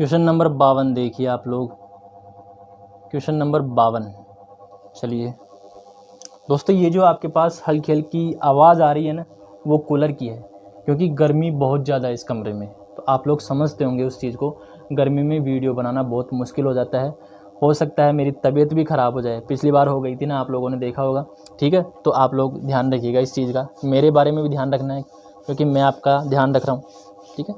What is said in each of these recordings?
Question number 52 देखिए आप लोग, क्वेश्चन नंबर 52। चलिए दोस्तों, ये जो आपके पास हल्की हल्की आवाज़ आ रही है ना, वो कूलर की है, क्योंकि गर्मी बहुत ज़्यादा है इस कमरे में। तो आप लोग समझते होंगे उस चीज़ को, गर्मी में वीडियो बनाना बहुत मुश्किल हो जाता है। हो सकता है मेरी तबीयत भी ख़राब हो जाए, पिछली बार हो गई थी ना, आप लोगों ने देखा होगा। ठीक है, तो आप लोग ध्यान रखिएगा इस चीज़ का, मेरे बारे में भी ध्यान रखना है, क्योंकि मैं आपका ध्यान रख रहा हूँ। ठीक है,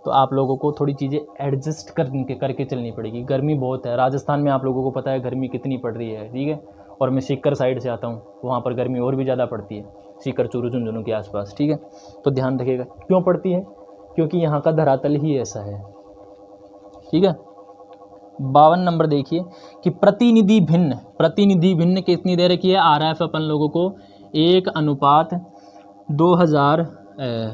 तो आप लोगों को थोड़ी चीज़ें एडजस्ट करके चलनी पड़ेगी। गर्मी बहुत है राजस्थान में, आप लोगों को पता है गर्मी कितनी पड़ रही है। ठीक है, और मैं सीकर साइड से आता हूँ, वहाँ पर गर्मी और भी ज़्यादा पड़ती है, सीकर चूरू झुंझुनू के आसपास। ठीक है, तो ध्यान रखिएगा क्यों पड़ती है, क्योंकि यहाँ का धरातल ही ऐसा है। ठीक है, 52 नंबर देखिए कि प्रतिनिधि भिन्न कितनी दे रखी है। RF अपन लोगों को 1:2,00,000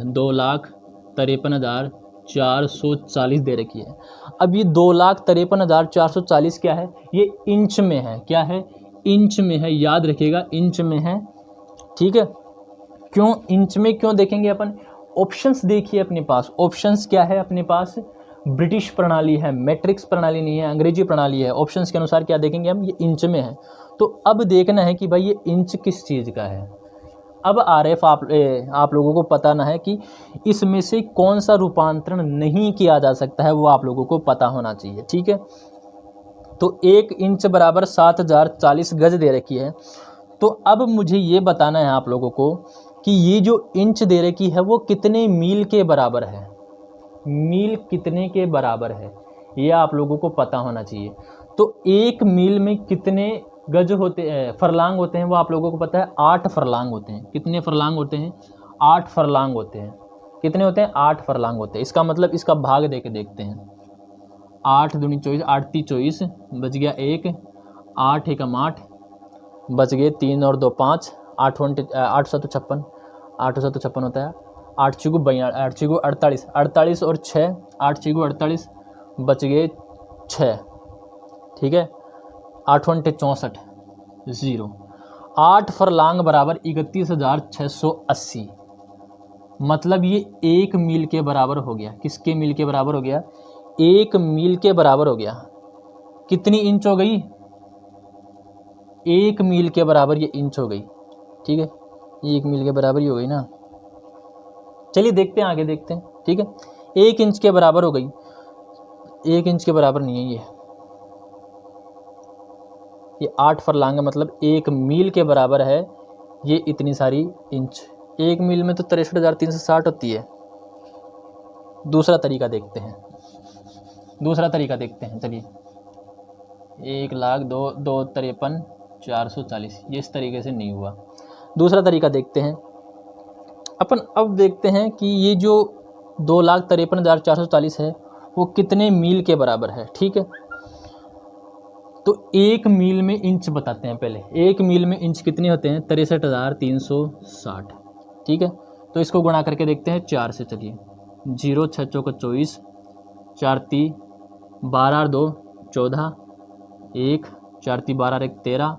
2,53,440 दे रखी है। अब ये 2,53,440 क्या है, ये इंच में है। क्या है, इंच में है, याद रखिएगा इंच में है। ठीक है, क्यों इंच में, क्यों देखेंगे अपन, ऑप्शंस देखिए अपने पास। ऑप्शंस क्या है अपने पास, ब्रिटिश प्रणाली है, मैट्रिक्स प्रणाली नहीं है, अंग्रेजी प्रणाली है। ऑप्शंस के अनुसार क्या देखेंगे हम, ये इंच में है। तो अब देखना है कि भाई ये इंच किस चीज़ का है। अब RF आप लोगों को पता ना है कि इसमें से कौन सा रूपांतरण नहीं किया जा सकता है, वो आप लोगों को पता होना चाहिए। ठीक है, तो 1 इंच बराबर 7,040 गज दे रखी है। तो अब मुझे ये बताना है आप लोगों को कि ये जो इंच दे रखी है वो कितने मील के बराबर है, मील कितने के बराबर है, ये आप लोगों को पता होना चाहिए। तो 1 मील में कितने गज होते हैं, फरलांग होते हैं, वो आप लोगों को पता है 8 फरलांग होते हैं। कितने फरलांग होते हैं, 8 फरलांग होते हैं। कितने होते हैं, 8 फरलांग होते हैं। इसका मतलब इसका भाग दे के देखते हैं। 8 दूनी 24, 8 × 3 = 24, बच गया 1, 8 × 1 = 8, बच गए 3 और 2 = 5, 8 × 7 = 56, 8 × 7 = 56 होता है। 8 × 6 = 42, 8 × 6 = 48, 48 और 6, 8 × 6 = 48, बच गए 6। ठीक है, 8 × 8 = 64, 0। 8 फरलांग बराबर 31,680। मतलब ये 1 मील के बराबर हो गया। किसके मील के बराबर हो गया, 1 मील के बराबर हो गया। कितनी इंच हो गई, 1 मील के बराबर ये इंच हो गई। ठीक है, 1 मील के बराबर ही हो गई ना। चलिए देखते हैं, आगे देखते हैं। ठीक है, 1 इंच के बराबर हो गई। 1 इंच के बराबर नहीं है ये 8 फरलांग है, मतलब 1 मील के बराबर है ये इतनी सारी इंच। 1 मील में तो 63,360 होती है। दूसरा तरीका देखते हैं, चलिए 1,02,53,440, ये इस तरीके से नहीं हुआ। दूसरा तरीका देखते हैं अपन। अब देखते हैं कि ये जो 2,53,440 है वो कितने मील के बराबर है। ठीक है, तो 1 मील में इंच बताते हैं पहले। 1 मील में इंच कितने होते हैं, 63,360। ठीक है, तो इसको गुणा करके देखते हैं 4 से। चलिए 0 6 × 4 = 24, 4 × 3 = 12 और 2 = 14, 1 4 × 3 = 12 और 1 = 13,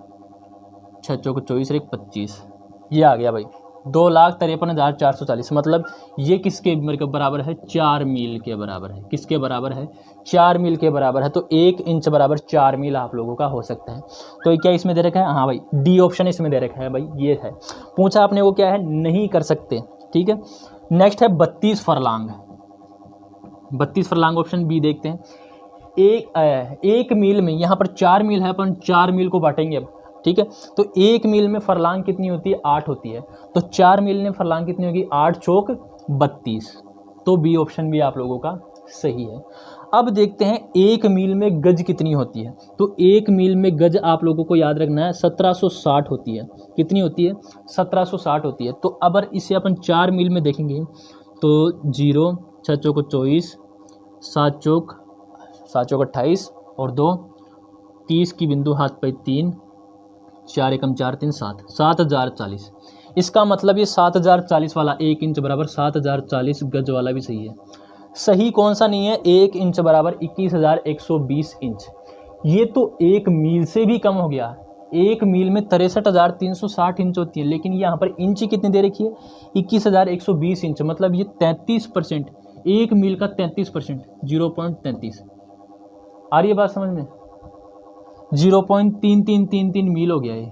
6 × 4 = 24 और 1 = 25। ये आ गया भाई 2,53,440। मतलब ये किसके बराबर है, 4 मील के बराबर है। किसके बराबर है, 4 मील के बराबर है। तो 1 इंच बराबर 4 मील आप लोगों का हो सकता है। तो क्या इसमें दे रखा है, हाँ भाई डी ऑप्शन इसमें दे रखा है भाई, ये है। पूछा आपने वो क्या है, नहीं कर सकते। ठीक है, नेक्स्ट है 32 फरलांग। 32 फरलांग ऑप्शन बी देखते हैं। 1 मील में, यहाँ पर 4 मील है, अपन 4 मील को बांटेंगे अब। ठीक है, तो 1 मील में फरलांग कितनी होती है, 8 होती है। तो 4 मील में फरलांग कितनी होगी, 8 चौक 32। तो बी ऑप्शन भी आप लोगों का सही है। अब देखते हैं 1 मील में गज कितनी होती है। तो 1 मील में गज आप लोगों को याद रखना है 1760 होती है। कितनी होती है, 1760 होती है। तो अगर इसे अपन 4 मील में देखेंगे तो 0 6 × 4 = 24, 7 चौक 28 और 2 30 की बिंदु हाथ पे 3, 4 × 4 = 3 7, 7,040। इसका मतलब ये 7,040 वाला 1 इंच बराबर 7,040 गज वाला भी सही है। सही कौन सा नहीं है, 1 इंच बराबर 21,120 इंच। ये तो 1 मील से भी कम हो गया। 1 मील में 63,360 इंच होती है, लेकिन यहाँ पर इंच कितनी दे रखी है, 21,120 इंच। मतलब ये 33% 1 मील का 33%, 0.33। आ रही है बात समझ में? 0.3333 मील हो गया ये।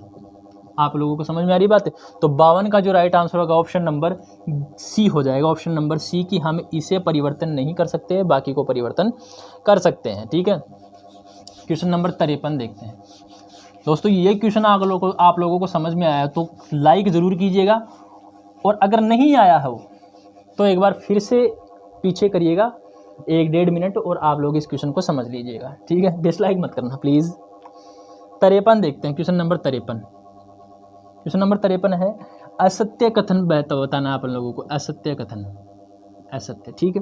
आप लोगों को समझ में आ रही बात है? तो 52 का जो राइट आंसर होगा ऑप्शन नंबर सी हो जाएगा, ऑप्शन नंबर सी की हम इसे परिवर्तन नहीं कर सकते, बाकी को परिवर्तन कर सकते हैं। ठीक है, क्वेश्चन नंबर 53 देखते हैं। दोस्तों ये क्वेश्चन आप लोगों को समझ में आया तो लाइक ज़रूर कीजिएगा, और अगर नहीं आया हो तो एक बार फिर से पीछे करिएगा 1-1.5 मिनट और आप लोग इस क्वेश्चन को समझ लीजिएगा। ठीक है, डिसलाइक मत करना प्लीज़। 53 देखते हैं, क्वेश्चन नंबर 53। क्वेश्चन नंबर 53 है असत्य कथन बताना आप लोगों को, असत्य कथन, असत्य। ठीक है,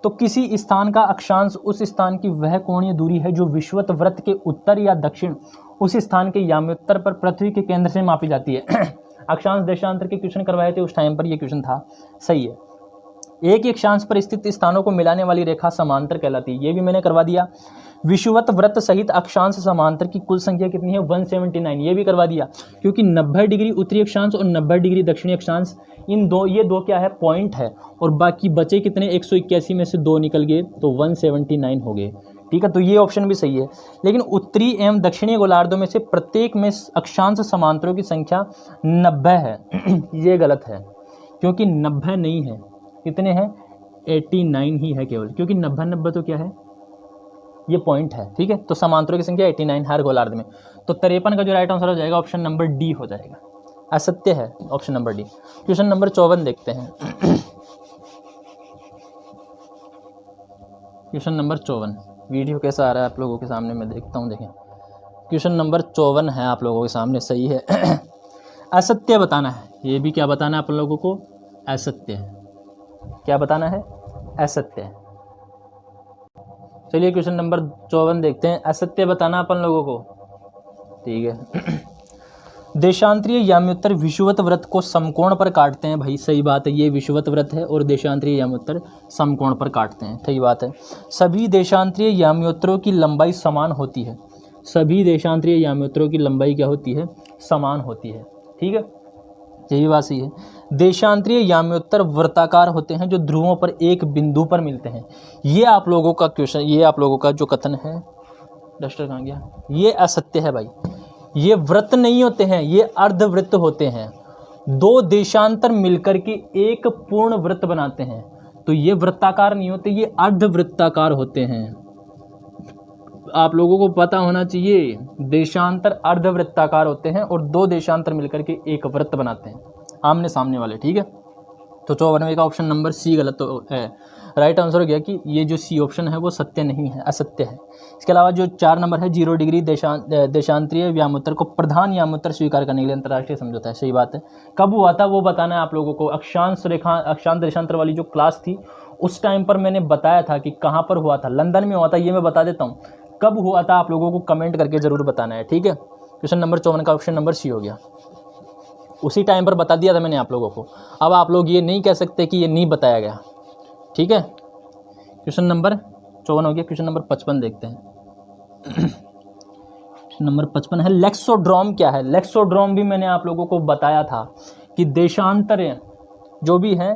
तो किसी स्थान का अक्षांश उस स्थान की वह कोणीय दूरी है जो विषुवत वृत्त के उत्तर या दक्षिण उस स्थान के याम्योत्तर पर पृथ्वी के केंद्र से मापी जाती है। अक्षांश देशांतर के क्वेश्चन करवाए थे उस टाइम पर ये क्वेश्चन था, सही है। एक ही अक्षांश पर स्थित स्थानों को मिलाने वाली रेखा समांतर कहलाती है, ये भी मैंने करवा दिया। विषुवत वृत्त सहित अक्षांश समांतर की कुल संख्या कितनी है? 179, ये भी करवा दिया, क्योंकि 90 डिग्री उत्तरी अक्षांश और 90 डिग्री दक्षिणी अक्षांश, ये दो क्या है? पॉइंट है, और बाकी बचे कितने? 181 में से 2 निकल गए तो 179 हो गए। ठीक है, तो ये ऑप्शन भी सही है। लेकिन उत्तरी एवं दक्षिणी गोलार्धों में से प्रत्येक में अक्षांश समांतरों की संख्या 90 है। ये गलत है, क्योंकि 90 नहीं है, कितने हैं? 89 ही है केवल, क्योंकि 90 तो क्या है? ये पॉइंट है। ठीक है, तो समांतरों की संख्या 89 हर गोलार्ध में। तो 53 का जो राइट आंसर हो जाएगा ऑप्शन नंबर डी हो जाएगा, असत्य है option number D. Question number 54 देखते हैं। क्वेश्चन नंबर 54, वीडियो कैसा आ रहा है आप लोगों के सामने? मैं देखता हूँ, देखें। क्वेश्चन नंबर 54 है आप लोगों के सामने, सही है। असत्य बताना है, ये भी क्या बताना है आप लोगों को? असत्य है। क्या बताना है? असत्य है। चलिए क्वेश्चन नंबर 54 देखते हैं, असत्य बताना अपन लोगों को। ठीक है। देशांतरीय याम्योत्तर विषुवत वृत्त को समकोण पर काटते हैं। भाई सही बात है, ये विषुवत वृत्त है और देशांतरीय याम्योत्तर समकोण पर काटते हैं, सही बात है। सभी देशांतरीय याम्योत्तरों की लंबाई समान होती है। सभी देशांतरीय याम्योत्तरों की लंबाई क्या होती है? समान होती है। ठीक है, यही बात सही है। देशांतरीय याम्योत्तर वृत्ताकार होते हैं जो ध्रुवों पर एक बिंदु पर मिलते हैं। ये आप लोगों का क्वेश्चन, ये आप लोगों का जो कथन है, डस्टर कहाँ गया? ये असत्य है भाई। ये वृत्त नहीं होते हैं, ये अर्धवृत्त होते हैं। 2 देशांतर मिलकर के एक पूर्ण वृत्त बनाते हैं, तो ये वृत्ताकार नहीं होते, ये अर्धवृत्ताकार होते हैं। आप लोगों को पता होना चाहिए, देशांतर अर्धवृत्ताकार होते हैं और 2 देशांतर मिलकर के एक वृत्त बनाते हैं, आमने सामने वाले। ठीक है, तो 54 का ऑप्शन नंबर सी गलत तो है। राइट आंसर हो गया कि ये जो सी ऑप्शन है वो सत्य नहीं है, असत्य है। इसके अलावा जो 4 नंबर है, 0 डिग्री देशांतरीय याम्योत्तर को प्रधान याम्योत्तर स्वीकार करने के लिए अंतर्राष्ट्रीय समझौता है, सही बात है। कब हुआ था वो बताना है आप लोगों को। अक्षांश देशांतर वाली जो क्लास थी उस टाइम पर मैंने बताया था कि कहाँ पर हुआ था, लंदन में हुआ था, ये मैं बता देता हूँ। कब हुआ था आप लोगों को कमेंट करके ज़रूर बताना है। ठीक है, क्वेश्चन नंबर 54 का ऑप्शन नंबर सी हो गया, उसी टाइम पर बता दिया था मैंने आप लोगों को। अब आप लोग ये नहीं कह सकते कि ये नहीं बताया गया। ठीक है, क्वेश्चन नंबर 54 हो गया। क्वेश्चन नंबर 55 देखते हैं। क्वेश्चन नंबर 55 है लेक्सोड्रोम क्या है? लेक्सोड्रोम भी मैंने आप लोगों को बताया था कि देशांतर जो भी है,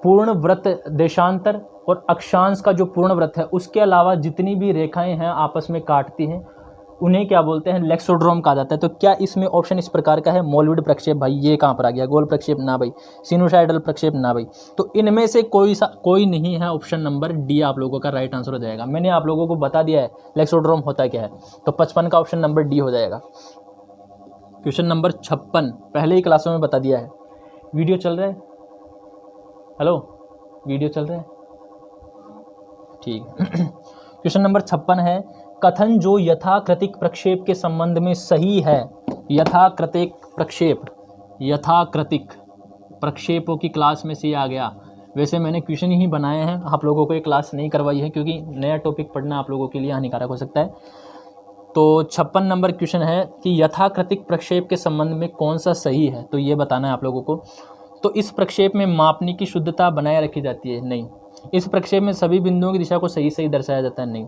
पूर्ण वृत्त देशांतर और अक्षांश का जो पूर्ण वृत्त है, उसके अलावा जितनी भी रेखाएं हैं आपस में काटती हैं, उन्हें क्या बोलते हैं? लेक्सोड्रोम कहा जाता है। तो क्या इसमें ऑप्शन इस प्रकार का है? मोलविड प्रक्षेप, भाई ये कहाँ पर आ गया? गोल प्रक्षेप ना भाई, सिनुसाइडल प्रक्षेप ना भाई। तो इनमें से कोई नहीं है, ऑप्शन नंबर डी आप लोगों का राइट आंसर हो जाएगा। मैंने आप लोगों को बता दिया है लेक्सोड्रोम होता क्या है, तो 55 का ऑप्शन नंबर डी हो जाएगा। क्वेश्चन नंबर 56 पहले ही क्लासों में बता दिया है। वीडियो चल रहा है? हेलो, वीडियो चल रहा है? ठीक। क्वेश्चन नंबर 56 है कथन जो यथाकृतिक प्रक्षेप के संबंध में सही है। यथाकृतिक प्रक्षेप, यथाकृतिक प्रक्षेपों की क्लास में से आ गया। वैसे मैंने क्वेश्चन ही बनाए हैं, आप लोगों को ये क्लास नहीं करवाई है क्योंकि नया टॉपिक पढ़ना आप लोगों के लिए हानिकारक हो सकता है। तो 56 नंबर क्वेश्चन है कि यथाकृतिक प्रक्षेप के संबंध में कौन सा सही है, तो ये बताना है आप लोगों को। तो इस प्रक्षेप में मापने की शुद्धता बनाए रखी जाती है? नहीं। इस प्रक्षेप में सभी बिंदुओं की दिशा को सही सही दर्शाया जाता है? नहीं।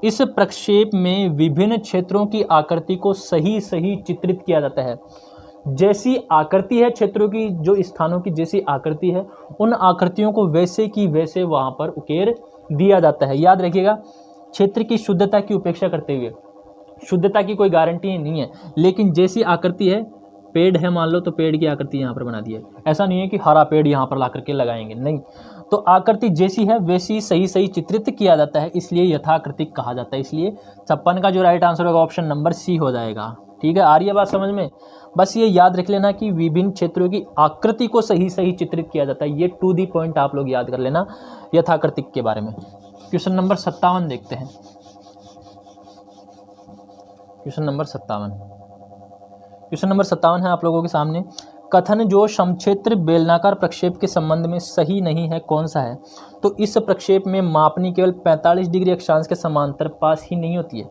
इस प्रक्षेप में विभिन्न क्षेत्रों की आकृति को सही सही चित्रित किया जाता है? जैसी आकृति है क्षेत्रों की, जो स्थानों की जैसी आकृति है, उन आकृतियों को वैसे की वैसे वहाँ पर उकेर दिया जाता है। याद रखिएगा, क्षेत्र की शुद्धता की उपेक्षा करते हुए, शुद्धता की कोई गारंटी नहीं है, लेकिन जैसी आकृति है, पेड़ है मान लो तो पेड़ की आकृति यहाँ पर बना दी है, ऐसा नहीं है कि हरा पेड़ यहाँ पर ला करके लगाएंगे, नहीं। तो आकृति जैसी है वैसी सही सही चित्रित किया जाता है, इसलिए यथाकृतिक कहा जाता है। इसलिए 56 का जो राइट आंसर होगा ऑप्शन नंबर सी हो जाएगा। ठीक है, आ रही है बात समझ में? बस ये याद रख लेना कि विभिन्न क्षेत्रों की आकृति को सही सही चित्रित किया जाता है, ये टू दी पॉइंट आप लोग याद कर लेना यथाकृतिक के बारे में। क्वेश्चन नंबर 57 देखते हैं। क्वेश्चन नंबर 57 है आप लोगों के सामने। कथन जो समक्षेत्र बेलनाकार प्रक्षेप के संबंध में सही नहीं है कौन सा है? तो इस प्रक्षेप में मापनी केवल 45 डिग्री अक्षांश के समांतर पास ही नहीं होती है।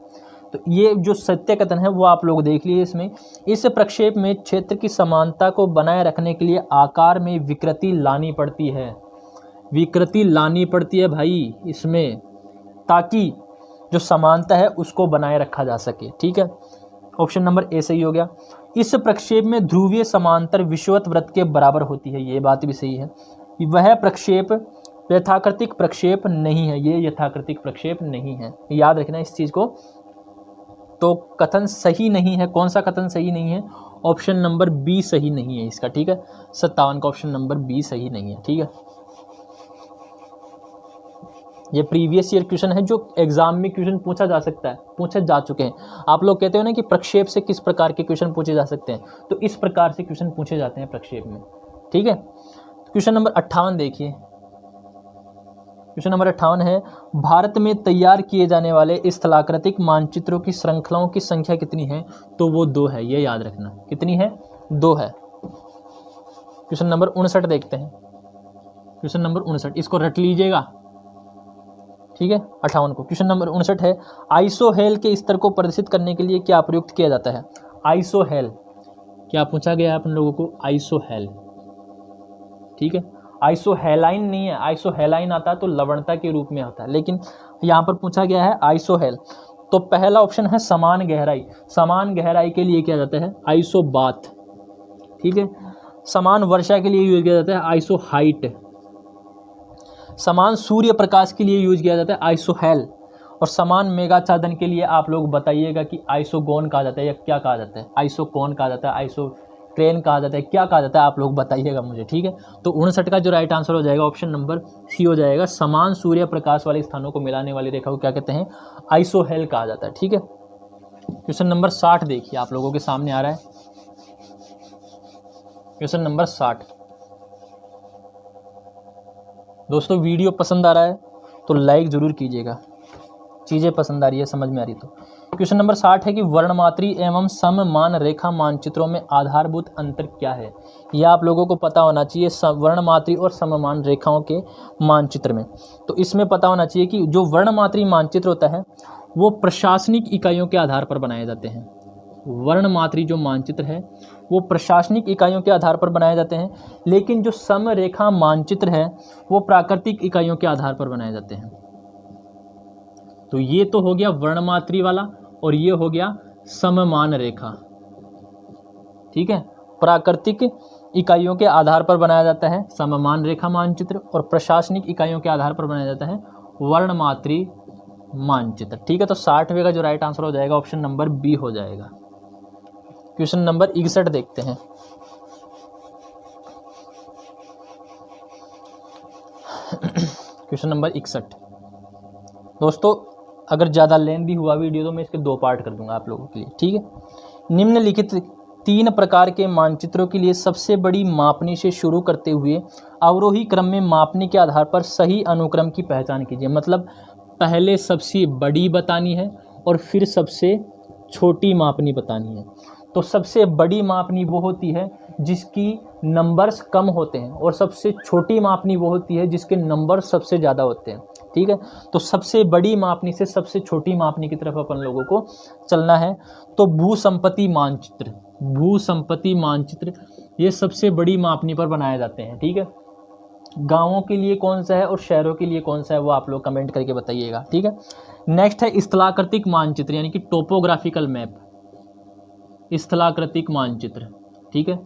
तो ये जो सत्य कथन है वो आप लोग देख लिए इसमें। इस प्रक्षेप में क्षेत्र की समानता को बनाए रखने के लिए आकार में विकृति लानी पड़ती है, विकृति लानी पड़ती है भाई इसमें, ताकि जो समानता है उसको बनाए रखा जा सके। ठीक है, ऑप्शन नंबर ए सही हो गया। इस प्रक्षेप में ध्रुवीय समांतर विषुवत वृत्त के बराबर होती है, ये बात भी सही है। वह प्रक्षेप यथाकृतिक प्रक्षेप नहीं है, ये यथाकृतिक प्रक्षेप नहीं है, याद रखना इस चीज़ को। तो कथन सही नहीं है, कौन सा कथन सही नहीं है? ऑप्शन नंबर बी सही नहीं है इसका। ठीक है, 57 का ऑप्शन नंबर बी सही नहीं है। ठीक है, ये प्रीवियस ईयर क्वेश्चन है जो एग्जाम में क्वेश्चन पूछा जा सकता है, पूछे जा चुके हैं। आप लोग कहते हो ना कि प्रक्षेप से किस प्रकार के क्वेश्चन पूछे जा सकते हैं, तो इस प्रकार से क्वेश्चन पूछे जाते हैं प्रक्षेप में। ठीक है, क्वेश्चन नंबर 58 देखिए। क्वेश्चन नंबर 58 है, भारत में तैयार किए जाने वाले स्थलाकृतिक मानचित्रों की श्रृंखलाओं की संख्या कितनी है? तो वो 2 है, ये याद रखना। कितनी है? 2 है। क्वेश्चन नंबर 59 देखते हैं। क्वेश्चन नंबर 59 इसको रट लीजिएगा। ठीक है, 58 को। क्वेश्चन नंबर 59 है, आइसोहेल के स्तर को प्रदर्शित करने के लिए क्या प्रयुक्त किया जाता है? आइसोहेल क्या पूछा गया है अपन लोगों को? आइसोहेल। ठीक है, आइसोहेलाइन नहीं है, आइसोहेलाइन आता है तो लवणता के रूप में आता है, लेकिन यहाँ पर पूछा गया है आइसोहेल। तो पहला ऑप्शन है समान गहराई, समान गहराई के लिए किया जाता है आइसोबाथ। ठीक है, समान वर्षा के लिए यूज किया जाता है आइसोहाइट, समान सूर्य प्रकाश के लिए यूज किया जाता है आइसोहेल, और समान मेगाच्छादन के लिए आप लोग बताइएगा कि आइसोगोन कहा जाता है या क्या कहा जाता है? आइसोकोन कहा जाता है, आइसोट्रेन कहा जाता है, क्या कहा जाता है आप लोग बताइएगा मुझे। ठीक है, तो 59 का जो राइट आंसर हो जाएगा ऑप्शन नंबर सी हो जाएगा। समान सूर्य प्रकाश वाले स्थानों को मिलाने वाली रेखा को क्या कहते हैं? आइसोहेल कहा जाता है। ठीक है, क्वेश्चन नंबर 60 देखिए आप लोगों के सामने आ रहा है। Question number 60। दोस्तों वीडियो पसंद आ रहा है तो लाइक ज़रूर कीजिएगा, चीज़ें पसंद आ रही है, समझ में आ रही तो। क्वेश्चन नंबर 60 है कि वर्णमात्री एवं सममान रेखा मानचित्रों में आधारभूत अंतर क्या है? यह आप लोगों को पता होना चाहिए, वर्णमात्री और सममान रेखाओं के मानचित्र में। तो इसमें पता होना चाहिए कि जो वर्णमात्री मानचित्र होता है वो प्रशासनिक इकाइयों के आधार पर बनाए जाते हैं। वर्णमात्री जो मानचित्र है वो प्रशासनिक इकाइयों के आधार पर बनाए जाते हैं, लेकिन जो समरेखा मानचित्र है वो प्राकृतिक इकाइयों के आधार पर बनाए जाते हैं। तो ये तो हो गया वर्णमात्री वाला, और ये हो गया सममान रेखा। ठीक है, प्राकृतिक इकाइयों के आधार पर बनाया जाता है सममान रेखा मानचित्र, और प्रशासनिक इकाइयों के आधार पर बनाया जाता है वर्णमात्री मानचित्र। ठीक है, तो 60वें का जो राइट आंसर हो जाएगा ऑप्शन नंबर बी हो जाएगा। क्वेश्चन नंबर 61 देखते हैं। Question number 61। दोस्तों अगर ज़्यादा लेंथी हुआ वीडियो तो मैं इसके 2 पार्ट कर दूंगा आप लोगों के लिए। ठीक है, निम्नलिखित 3 प्रकार के मानचित्रों के लिए सबसे बड़ी मापनी से शुरू करते हुए अवरोही क्रम में मापनी के आधार पर सही अनुक्रम की पहचान कीजिए। मतलब पहले सबसे बड़ी बतानी है और फिर सबसे छोटी मापनी बतानी है। तो सबसे बड़ी मापनी वो होती है जिसकी नंबर्स कम होते हैं, और सबसे छोटी मापनी वो होती है जिसके नंबर सबसे ज़्यादा होते हैं। ठीक है, तो सबसे बड़ी मापनी से सबसे छोटी मापनी की तरफ अपन लोगों को चलना है। तो भूसंपत्ति मानचित्र, भूसंपत्ति मानचित्र ये सबसे बड़ी मापनी पर बनाए जाते हैं। ठीक है, गांवों के लिए कौन सा है और शहरों के लिए कौन सा है वो आप लोग कमेंट करके बताइएगा। ठीक है, नेक्स्ट है स्थलाकृतिक मानचित्र यानी कि टोपोग्राफिकल मैप। स्थलाकृतिक मानचित्र, ठीक है।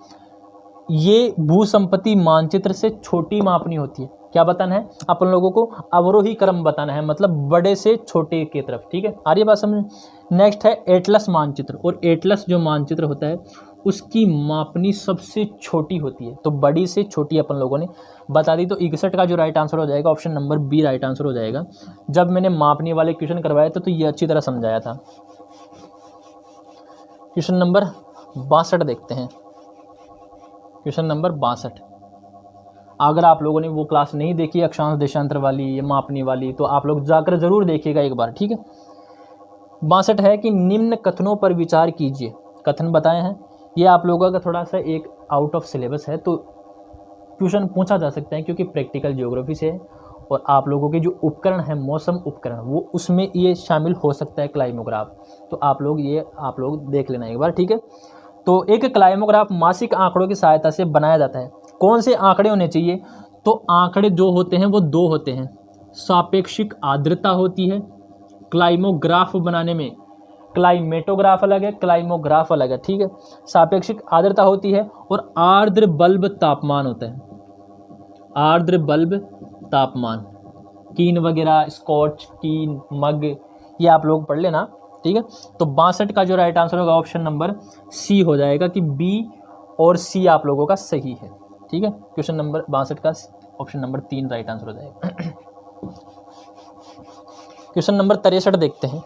ये भू संपत्ति मानचित्र से छोटी मापनी होती है। क्या बताना है अपन लोगों को? अवरोही क्रम बताना है, मतलब बड़े से छोटे की तरफ, ठीक है। आ रही बात समझ? नेक्स्ट है एटलस मानचित्र, और एटलस जो मानचित्र होता है उसकी मापनी सबसे छोटी होती है, तो बड़ी से छोटी अपन लोगों ने बता दी। तो 61 का जो राइट आंसर हो जाएगा option number B right answer हो जाएगा। जब मैंने मापनी वाले क्वेश्चन करवाए थे तो ये अच्छी तरह समझाया था। क्वेश्चन नंबर 62 देखते हैं। क्वेश्चन नंबर 62, अगर आप लोगों ने वो क्लास नहीं देखी अक्षांश देशांतर वाली, ये मापनी वाली, तो आप लोग जाकर जरूर देखिएगा एक बार, ठीक है। 62 है कि निम्न कथनों पर विचार कीजिए। कथन बताए हैं, ये आप लोगों का थोड़ा सा एक आउट ऑफ सिलेबस है, तो क्वेश्चन पूछा जा सकता है क्योंकि प्रैक्टिकल ज्योग्राफी से है, और आप लोगों के जो उपकरण है मौसम उपकरण, वो उसमें ये शामिल हो सकता है क्लाइमोग्राफ। तो आप लोग देख लेना एक बार, ठीक है। तो एक क्लाइमोग्राफ मासिक आंकड़ों की सहायता से बनाया जाता है। कौन से आंकड़े होने चाहिए? तो आंकड़े जो होते हैं वो दो होते हैं, सापेक्षिक आर्द्रता होती है क्लाइमोग्राफ बनाने में, क्लाइमेटोग्राफ अलग है, क्लाइमोग्राफ अलग है, ठीक है। सापेक्षिक आर्द्रता होती है और आर्द्र बल्ब तापमान होता है, आर्द्र बल्ब तापमान, कीन वगैरह, स्कॉच, कीन, मग, ये आप लोग पढ़ लेना, ठीक है। तो 62 का जो राइट आंसर होगा ऑप्शन नंबर सी हो जाएगा, कि बी और सी आप लोगों का सही है, ठीक है। क्वेश्चन नंबर 62 का ऑप्शन नंबर 3 राइट आंसर हो जाएगा। क्वेश्चन नंबर 63 देखते हैं।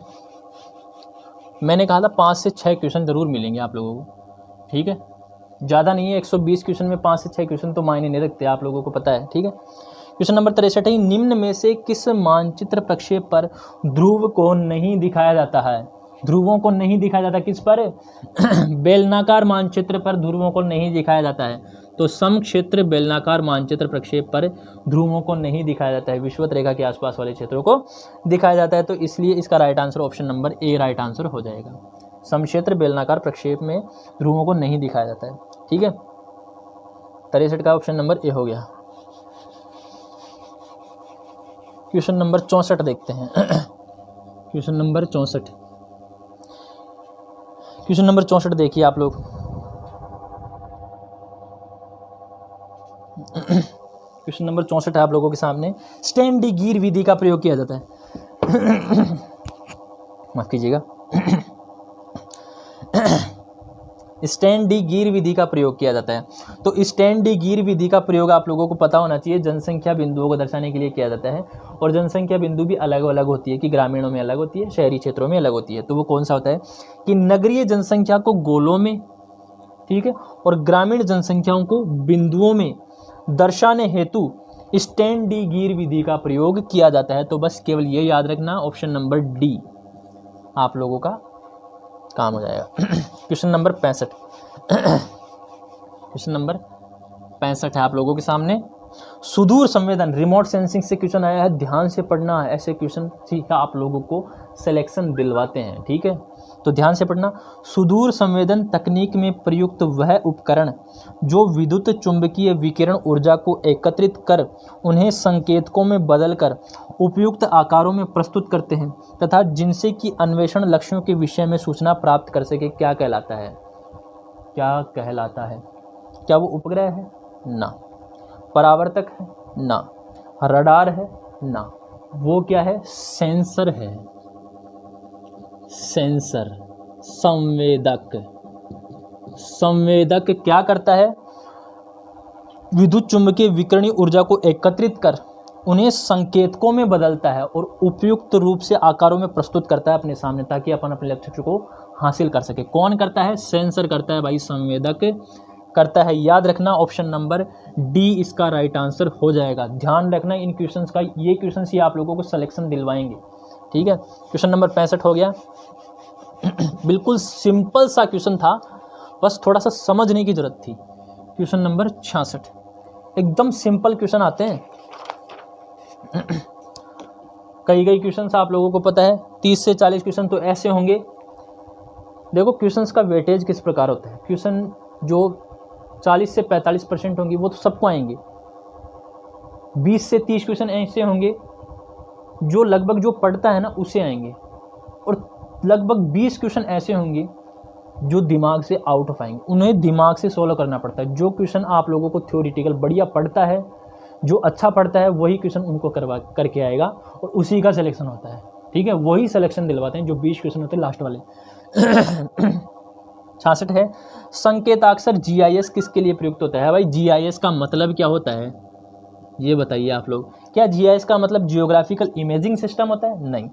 मैंने कहा था 5 से 6 क्वेश्चन जरूर मिलेंगे आप लोगों को, ठीक है। ज़्यादा नहीं है, 120 क्वेश्चन में 5 से 6 क्वेश्चन तो मायने नहीं रखते, आप लोगों को पता है, ठीक है। क्वेश्चन नंबर 63 है, निम्न में से किस मानचित्र प्रक्षेप पर ध्रुव को नहीं दिखाया जाता है? ध्रुवों को नहीं दिखाया जाता किस पर? बेलनाकार मानचित्र पर ध्रुवों को नहीं दिखाया जाता है। तो समक्षेत्र बेलनाकार मानचित्र प्रक्षेप पर ध्रुवों को नहीं दिखाया जाता है, विषुवत रेखा के आसपास वाले क्षेत्रों को दिखाया जाता है। तो इसलिए इसका right answer option number A right answer हो जाएगा। समक्षेत्र बेलनाकार प्रक्षेप में ध्रुवों को नहीं दिखाया जाता है, ठीक है। 63 का ऑप्शन नंबर ए हो गया। क्वेश्चन नंबर 64 देखते हैं। क्वेश्चन नंबर 64, क्वेश्चन नंबर 64 देखिए आप लोग। क्वेश्चन नंबर 64 है आप लोगों के सामने। स्टैंडिगीर विधि का प्रयोग किया जाता है। माफ कीजिएगा। स्टैंडिगीर विधि का प्रयोग किया जाता है। तो स्टैंडिगीर विधि का प्रयोग आप लोगों को पता होना चाहिए, जनसंख्या बिंदुओं को दर्शाने के लिए किया जाता है। और जनसंख्या बिंदु भी अलग अलग होती है, कि ग्रामीणों में अलग होती है, शहरी क्षेत्रों में अलग होती है। तो वो कौन सा होता है कि नगरीय जनसंख्या को गोलों में, ठीक है, और ग्रामीण जनसंख्याओं को बिंदुओं में दर्शाने हेतु स्टैंडिगीर विधि का प्रयोग किया जाता है। तो बस केवल ये याद रखना, ऑप्शन नंबर डी आप लोगों का काम हो जाएगा। क्वेश्चन नंबर 65, क्वेश्चन नंबर 65 है आप लोगों के सामने। सुदूर संवेदन, रिमोट सेंसिंग से क्वेश्चन आया है, ध्यान से पढ़ना है। ऐसे क्वेश्चन ठीक है आप लोगों को सिलेक्शन दिलवाते हैं, ठीक है, तो ध्यान से पढ़ना। सुदूर संवेदन तकनीक में प्रयुक्त वह उपकरण जो विद्युत चुंबकीय विकिरण ऊर्जा को एकत्रित कर उन्हें संकेतकों में बदलकर उपयुक्त आकारों में प्रस्तुत करते हैं तथा जिनसे कि अन्वेषण लक्ष्यों के विषय में सूचना प्राप्त कर सके, क्या कहलाता है? क्या कहलाता है? क्या वो उपग्रह है? ना। परावर्तक है? ना। रडार है? ना। वो क्या है? सेंसर है। सेंसर, संवेदक। संवेदक क्या करता है? विद्युत चुंबकीय विकिरणीय ऊर्जा को एकत्रित कर उन्हें संकेतकों में बदलता है और उपयुक्त रूप से आकारों में प्रस्तुत करता है अपने सामने, ताकि अपन अपने लक्ष्य को हासिल कर सके। कौन करता है? सेंसर करता है भाई, संवेदक करता है। याद रखना, ऑप्शन नंबर डी इसका राइट आंसर हो जाएगा। ध्यान रखना इन क्वेश्चंस का, ये क्वेश्चंस ही आप लोगों को सिलेक्शन दिलवाएंगे, ठीक है। क्वेश्चन नंबर 65 हो गया। बिल्कुल सिंपल सा क्वेश्चन था, बस थोड़ा सा समझने की जरूरत थी। क्वेश्चन नंबर 66, एकदम सिंपल क्वेश्चन आते हैं। कई क्वेश्चंस आप लोगों को पता है 30 से 40 क्वेश्चन तो ऐसे होंगे। देखो क्वेश्चंस का वेटेज किस प्रकार होता है। क्वेश्चन जो 40 से 45% होंगे वो तो सबको आएंगे। 20 से 30 क्वेश्चन ऐसे होंगे जो लगभग जो पढ़ता है ना उसे आएंगे, और लगभग 20 क्वेश्चन ऐसे होंगे जो दिमाग से आउट ऑफ आएंगे, उन्हें दिमाग से सॉल्व करना पड़ता है। जो क्वेश्चन आप लोगों को थ्योरेटिकल बढ़िया पढ़ता है, जो अच्छा पढ़ता है, वही क्वेश्चन उनको करके आएगा और उसी का सिलेक्शन होता है, ठीक है। वही सिलेक्शन दिलवाते हैं जो 20 क्वेश्चन होते हैं लास्ट वाले। 66 है, संकेताक्षर GIS किसके लिए प्रयुक्त होता है? भाई GIS का मतलब क्या होता है ये बताइए आप लोग। क्या GIS का मतलब जियोग्राफिकल इमेजिंग सिस्टम होता है? नहीं।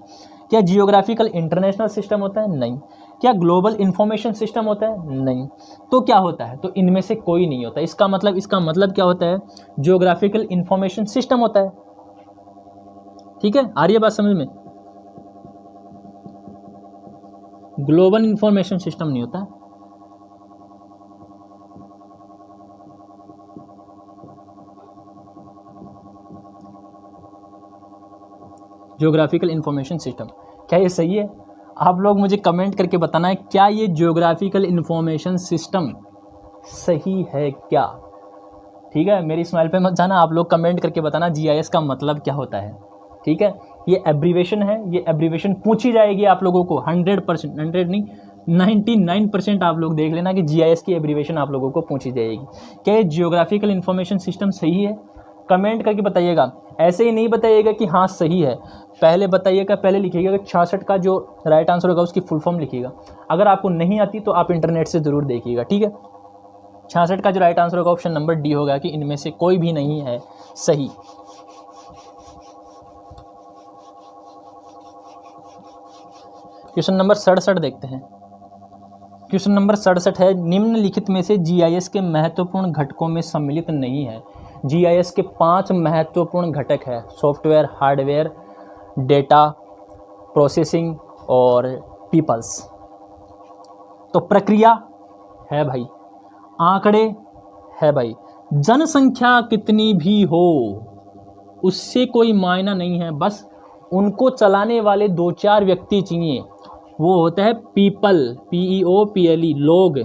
क्या जियोग्राफिकल इंटरनेशनल सिस्टम होता है? नहीं। क्या ग्लोबल इंफॉर्मेशन सिस्टम होता है? नहीं। तो क्या होता है? तो इनमें से कोई नहीं होता। इसका मतलब क्या होता है? जियोग्राफिकल इंफॉर्मेशन सिस्टम होता है, ठीक है। आ रही है बात समझ में? ग्लोबल इंफॉर्मेशन सिस्टम नहीं होता। जियोग्राफिकल इंफॉर्मेशन सिस्टम, क्या ये सही है? आप लोग मुझे कमेंट करके बताना है, क्या ये जियोग्राफिकल इंफॉर्मेशन सिस्टम सही है क्या? ठीक है, मेरी स्माइल पे मत जाना, आप लोग कमेंट करके बताना GIS का मतलब क्या होता है, ठीक है। ये एब्रीवेशन है, ये एब्रीवेशन पूछी जाएगी आप लोगों को 100%, 100 नहीं 99% आप लोग देख लेना कि GIS की एब्रीवेशन आप लोगों को पूछी जाएगी। क्या ये जियोग्राफिकल इंफॉर्मेशन सिस्टम सही है? कमेंट करके बताइएगा। ऐसे ही नहीं बताइएगा कि हाँ सही है, पहले बताइएगा, पहले लिखिएगा कि 66 का जो राइट आंसर होगा उसकी फुल फॉर्म लिखिएगा। अगर आपको नहीं आती तो आप इंटरनेट से ज़रूर देखिएगा, ठीक है। 66 का जो राइट आंसर होगा ऑप्शन नंबर डी होगा कि इनमें से कोई भी नहीं है सही। क्वेश्चन नंबर 67 देखते हैं। क्वेश्चन नंबर 67 है, निम्नलिखित में से GIS के महत्वपूर्ण घटकों में सम्मिलित नहीं है। GIS के 5 महत्वपूर्ण घटक है, सॉफ्टवेयर, हार्डवेयर, डेटा प्रोसेसिंग और पीपल्स। तो प्रक्रिया है भाई, आंकड़े है भाई, जनसंख्या कितनी भी हो उससे कोई मायना नहीं है, बस उनको चलाने वाले 2-4 व्यक्ति चाहिए, वो होता है पीपल, PEOPLE, लोग।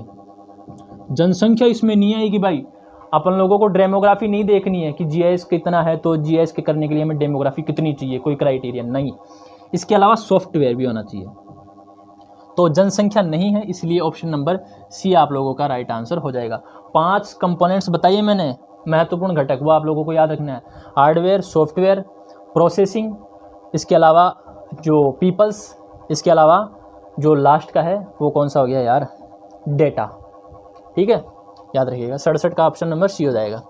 जनसंख्या इसमें नहीं आएगी भाई। अपन लोगों को डेमोग्राफी नहीं देखनी है कि GIS कितना है तो GIS के करने के लिए हमें डेमोग्राफी कितनी चाहिए, कोई क्राइटेरिया नहीं। इसके अलावा सॉफ्टवेयर भी होना चाहिए। तो जनसंख्या नहीं है, इसलिए ऑप्शन नंबर सी आप लोगों का राइट आंसर हो जाएगा। 5 कंपोनेंट्स बताइए मैंने, महत्वपूर्ण घटक, वो आप लोगों को याद रखना है। हार्डवेयर, सॉफ्टवेयर, प्रोसेसिंग, इसके अलावा जो पीपल्स, इसके अलावा जो लास्ट का है वो कौन सा हो गया यार, डेटा, ठीक है, याद रखिएगा। 67 का ऑप्शन नंबर सी हो जाएगा।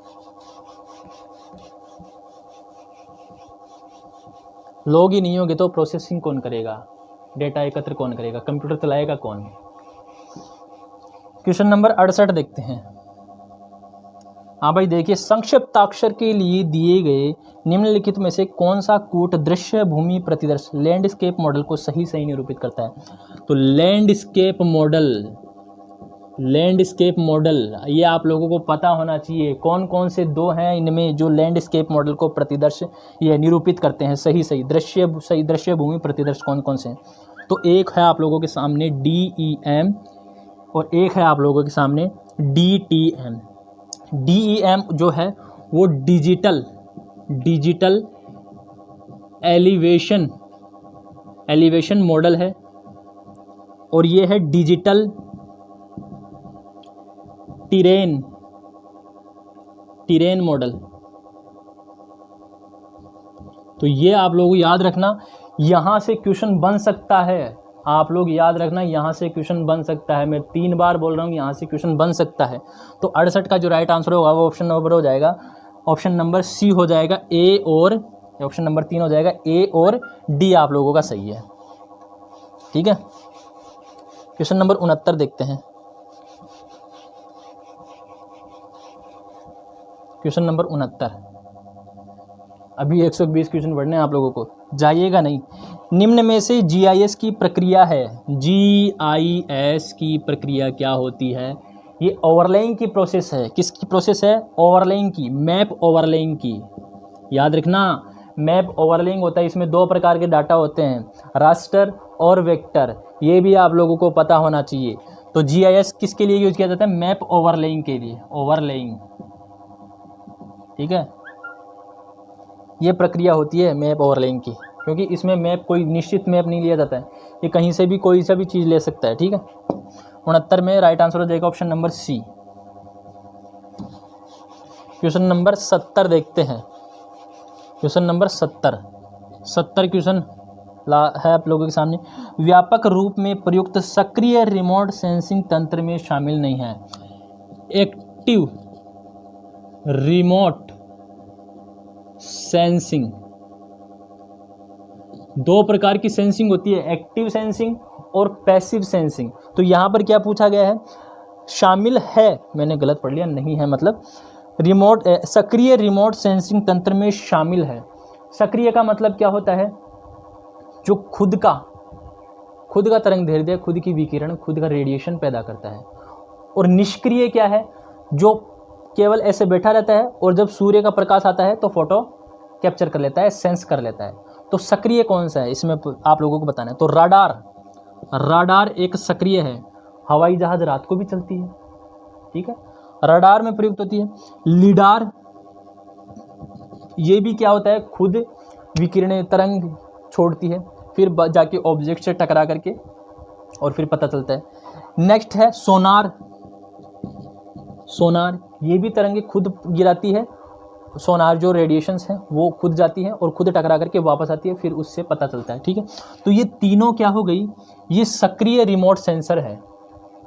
लोग ही नहीं होंगे तो प्रोसेसिंग कौन करेगा, डेटा एकत्र कौन करेगा, कंप्यूटर चलाएगा कौन? क्वेश्चन नंबर 68 देखते हैं। हाँ भाई देखिए, संक्षिप्ताक्षर के लिए दिए गए निम्नलिखित में से कौन सा कूट दृश्य भूमि प्रतिदर्श लैंडस्केप मॉडल को सही निरूपित करता है? तो लैंडस्केप मॉडल ये आप लोगों को पता होना चाहिए। कौन कौन से 2 हैं इनमें जो लैंडस्केप मॉडल को प्रतिदर्श ये निरूपित करते हैं सही दृश्य भूमि प्रतिदर्श कौन कौन से हैं? तो एक है आप लोगों के सामने DEM और एक है आप लोगों के सामने DTM। DEM जो है वो डिजिटल एलिवेशन मॉडल है और ये है डिजिटल टेरेन मॉडल। तो ये आप लोग याद रखना, यहाँ से क्वेश्चन बन सकता है। आप लोग याद रखना, यहाँ से क्वेश्चन बन सकता है। मैं 3 बार बोल रहा हूँ, यहाँ से क्वेश्चन बन सकता है। तो 68 का जो राइट आंसर होगा वो ऑप्शन नंबर हो जाएगा, ऑप्शन नंबर सी हो जाएगा, ए और ऑप्शन नंबर 3 हो जाएगा, ए और डी आप लोगों का सही है, ठीक है। क्वेश्चन नंबर 69 देखते हैं। क्वेश्चन नंबर 69, अभी 120 क्वेश्चन पढ़ने हैं आप लोगों को, जाइएगा नहीं। निम्न में से GIS की प्रक्रिया है, GIS की प्रक्रिया क्या होती है? ये ओवरलेइंग की प्रोसेस है। किसकी प्रोसेस है? ओवरलेइंग की, मैप ओवरलेइंग की। याद रखना, मैप ओवरलेइंग होता है, इसमें 2 प्रकार के डाटा होते हैं, रास्टर और वेक्टर। ये भी आप लोगों को पता होना चाहिए। तो GIS किसके लिए यूज किया जाता है? मैप ओवरलेइंग के लिए, ओवरलेइंग, ठीक है। ये प्रक्रिया होती है मैप ओवरलेइंग की, क्योंकि इसमें मैप कोई निश्चित मैप नहीं लिया जाता है, ये कहीं से भी कोई सा भी चीज़ ले सकता है, ठीक है। 69 में राइट आंसर हो जाएगा option number C. Question number 70 देखते हैं। क्वेश्चन नंबर 70 क्वेश्चन है आप लोगों के सामने। व्यापक रूप में प्रयुक्त सक्रिय रिमोट सेंसिंग तंत्र में शामिल नहीं है। एक्टिव रिमोट सेंसिंग, दो प्रकार की सेंसिंग होती है, एक्टिव सेंसिंग और पैसिव सेंसिंग। तो यहां पर क्या पूछा गया है, शामिल है, मैंने गलत पढ़ लिया, नहीं है मतलब रिमोट सक्रिय रिमोट सेंसिंग तंत्र में शामिल है। सक्रिय का मतलब क्या होता है, जो खुद का तरंग दैर्ध्य, खुद की विकिरण, खुद का रेडिएशन पैदा करता है। और निष्क्रिय क्या है, जो केवल ऐसे बैठा रहता है और जब सूर्य का प्रकाश आता है तो फोटो कैप्चर कर लेता है, सेंस कर लेता है। तो सक्रिय कौन सा है, इसमें आप लोगों को बताना है। तो राडार एक सक्रिय है, हवाई जहाज रात को भी चलती है, ठीक है, राडार में प्रयुक्त होती है। लीडार, ये भी क्या होता है, खुद विकिरण तरंग छोड़ती है, फिर जाके ऑब्जेक्ट से टकरा करके और फिर पता चलता है। नेक्स्ट है सोनार, ये भी तरंगे खुद गिराती है। सोनार जो रेडिएशंस हैं वो खुद जाती है और खुद टकरा करके वापस आती है, फिर उससे पता चलता है, ठीक है। तो ये तीनों क्या हो गई, ये सक्रिय रिमोट सेंसर है।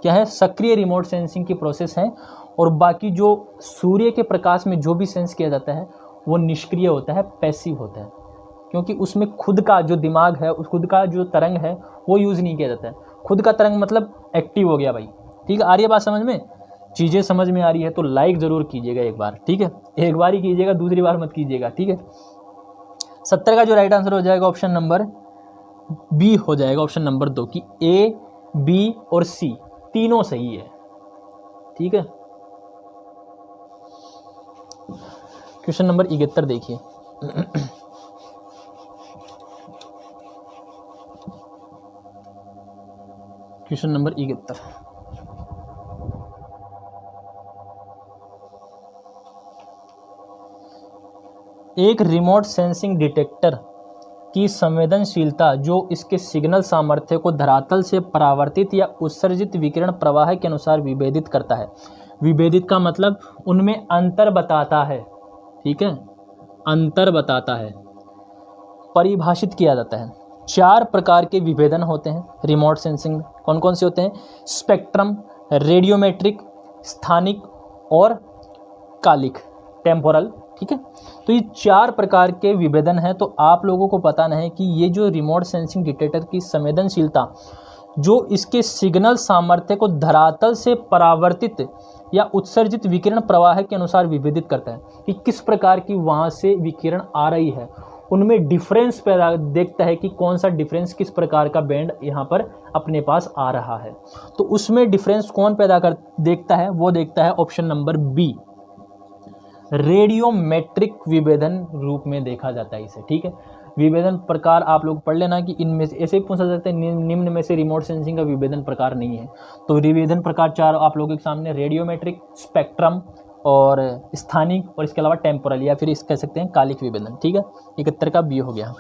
क्या है, सक्रिय रिमोट सेंसिंग की प्रोसेस है। और बाकी जो सूर्य के प्रकाश में जो भी सेंस किया जाता है वो निष्क्रिय होता है, पैसिव होता है, क्योंकि उसमें खुद का जो दिमाग है, उस खुद का जो तरंग है वो यूज़ नहीं किया जाता है। खुद का तरंग मतलब एक्टिव हो गया भाई, ठीक है। आ रही है बात समझ में, चीज़ें समझ में आ रही है तो लाइक ज़रूर कीजिएगा एक बार, ठीक है, एक बार ही कीजिएगा, दूसरी बार मत कीजिएगा, ठीक है। 70 का जो राइट आंसर हो जाएगा ऑप्शन नंबर बी हो जाएगा, ऑप्शन नंबर 2 की ए, बी और सी तीनों सही है, ठीक है। क्वेश्चन नंबर 71 देखिए। क्वेश्चन नंबर 71, एक रिमोट सेंसिंग डिटेक्टर की संवेदनशीलता जो इसके सिग्नल सामर्थ्य को धरातल से परावर्तित या उत्सर्जित विकिरण प्रवाह के अनुसार विभेदित करता है। विभेदित का मतलब उनमें अंतर बताता है, ठीक है, अंतर बताता है, परिभाषित किया जाता है। 4 प्रकार के विभेदन होते हैं रिमोट सेंसिंग में। कौन कौन से होते हैं, स्पेक्ट्रम, रेडियोमेट्रिक, स्थानिक और कालिक, टेम्पोरल, ठीक है। तो ये 4 प्रकार के विभेदन हैं। तो आप लोगों को बताना है कि ये जो रिमोट सेंसिंग डिटेक्टर की संवेदनशीलता जो इसके सिग्नल सामर्थ्य को धरातल से परावर्तित या उत्सर्जित विकिरण प्रवाह के अनुसार विभेदित करता है, कि किस प्रकार की वहाँ से विकिरण आ रही है, उनमें डिफरेंस पैदा देखता है कि कौन सा डिफरेंस, किस प्रकार का बैंड यहाँ पर अपने पास आ रहा है। तो उसमें डिफरेंस कौन पैदा कर देखता है, वो देखता है ऑप्शन नंबर बी, रेडियोमेट्रिक विभेदन रूप में देखा जाता है इसे, ठीक है। विभेदन प्रकार आप लोग पढ़ लेना कि इनमें से ऐसे ही पूछा सकते हैं, निम्न में से रिमोट सेंसिंग का विभेदन प्रकार नहीं है। तो विभेदन प्रकार 4 आप लोगों के सामने, रेडियोमेट्रिक, स्पेक्ट्रम और स्थानिक और इसके अलावा टेम्पोरल या फिर इस कह सकते हैं कालिक विभेदन, ठीक है। 71 का बी हो गया।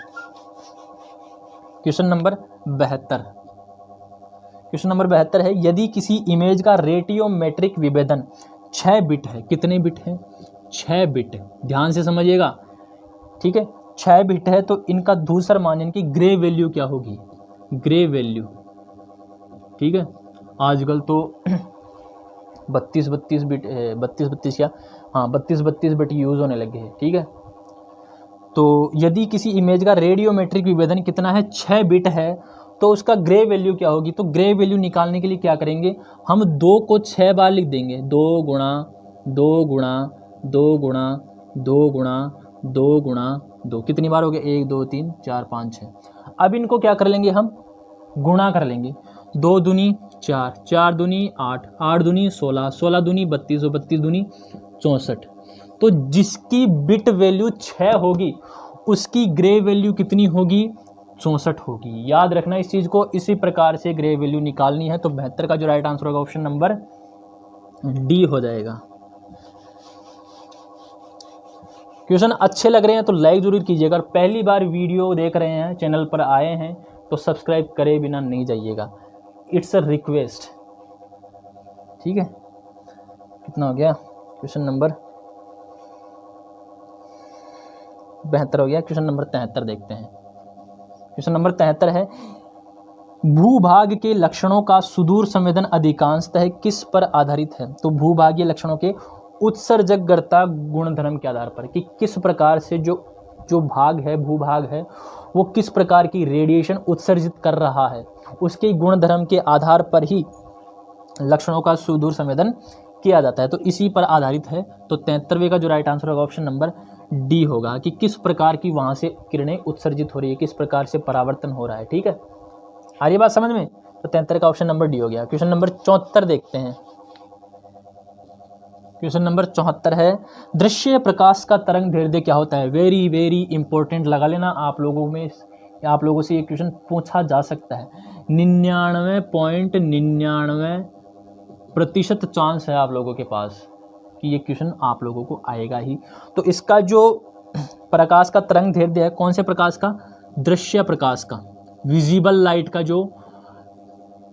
क्वेश्चन नंबर 72, क्वेश्चन नंबर 72 है, यदि किसी इमेज का रेडियोमेट्रिक विभेदन 6 बिट है, कितने बिट है, 6 बिट, ध्यान से समझिएगा, ठीक है, 6 बिट है, तो इनका दूसरा मान यानी कि ग्रे वैल्यू क्या होगी, ग्रे वैल्यू, ठीक है। आजकल तो 32 बिट, 32 क्या, हाँ 32 बिट यूज़ होने लगे हैं, ठीक है। तो यदि किसी इमेज का रेडियोमेट्रिक विभेदन कितना है, 6 बिट है, तो उसका ग्रे वैल्यू क्या होगी। तो ग्रे वैल्यू निकालने के लिए क्या करेंगे, हम 2 को 6 बार लिख देंगे, 2 गुणा 2 गुणा 2 गुणा 2 गुणा 2 गुणा 2, कितनी बार हो गया, 1 2 3 4 5 6। अब इनको क्या कर लेंगे, हम गुणा कर लेंगे, 2 दूनी 4, 4 दूनी 8, 8 दूनी 16, 16 दूनी 32 और 32 दूनी 64। तो जिसकी बिट वैल्यू 6 होगी उसकी ग्रे वैल्यू कितनी होगी, 64 होगी। याद रखना इस चीज़ को, इसी प्रकार से ग्रे वैल्यू निकालनी है। तो 72 का जो राइट आंसर होगा ऑप्शन नंबर डी हो जाएगा। क्वेश्चन अच्छे लग रहे हैं तो लाइक जरूर कीजिएगा, और पहली बार वीडियो देख रहे हैं, चैनल पर आए हैं तो सब्सक्राइब करे बिना नहीं जाइएगा, इट्स अ रिक्वेस्ट, ठीक है, कितना हो गया, क्वेश्चन नंबर 72 हो गया। क्वेश्चन नंबर 73 देखते हैं। क्वेश्चन नंबर 73 है, भूभाग के लक्षणों का सुदूर संवेदन अधिकांशतः किस पर आधारित है। तो भूभागीय लक्षणों के उत्सर्जकता गुणधर्म के आधार पर, कि किस प्रकार से जो भाग है, भूभाग है, वो किस प्रकार की रेडिएशन उत्सर्जित कर रहा है, उसके गुणधर्म के आधार पर ही लक्षणों का सुदूर संवेदन किया जाता है। तो इसी पर आधारित है। तो 73वें का जो राइट आंसर होगा ऑप्शन नंबर डी होगा, कि किस प्रकार की वहाँ से किरणें उत्सर्जित हो रही है, किस प्रकार से परावर्तन हो रहा है। ठीक है, आ रही बात समझ में। तो 73 का ऑप्शन नंबर डी हो गया। क्वेश्चन नंबर 74 देखते हैं। क्वेश्चन नंबर 74 है, दृश्य प्रकाश का तरंग दैर्ध्य क्या होता है। वेरी वेरी इंपॉर्टेंट, लगा लेना। आप लोगों से ये क्वेश्चन पूछा जा सकता है। 99.99% चांस है आप लोगों के पास कि ये क्वेश्चन आप लोगों को आएगा ही। तो इसका जो प्रकाश का तरंग दैर्ध्य है, कौन से प्रकाश का, दृश्य प्रकाश का, विजिबल लाइट का जो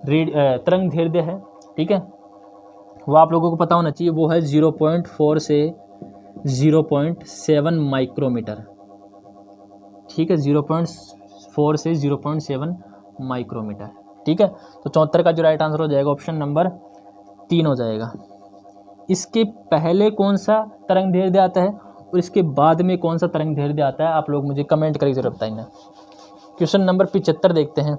तरंग दैर्ध्य है, ठीक है, वो आप लोगों को पता होना चाहिए। वो है 0.4 से 0.7 माइक्रोमीटर। ठीक है, 0.4 से 0.7 माइक्रोमीटर। ठीक है, तो 74 का जो राइट आंसर हो जाएगा ऑप्शन नंबर 3 हो जाएगा। इसके पहले कौन सा तरंग दैर्ध्य आता है और इसके बाद में कौन सा तरंग दैर्ध्य आता है, आप लोग मुझे कमेंट करके जरूर बताएंगे। क्वेश्चन नंबर 75 देखते हैं।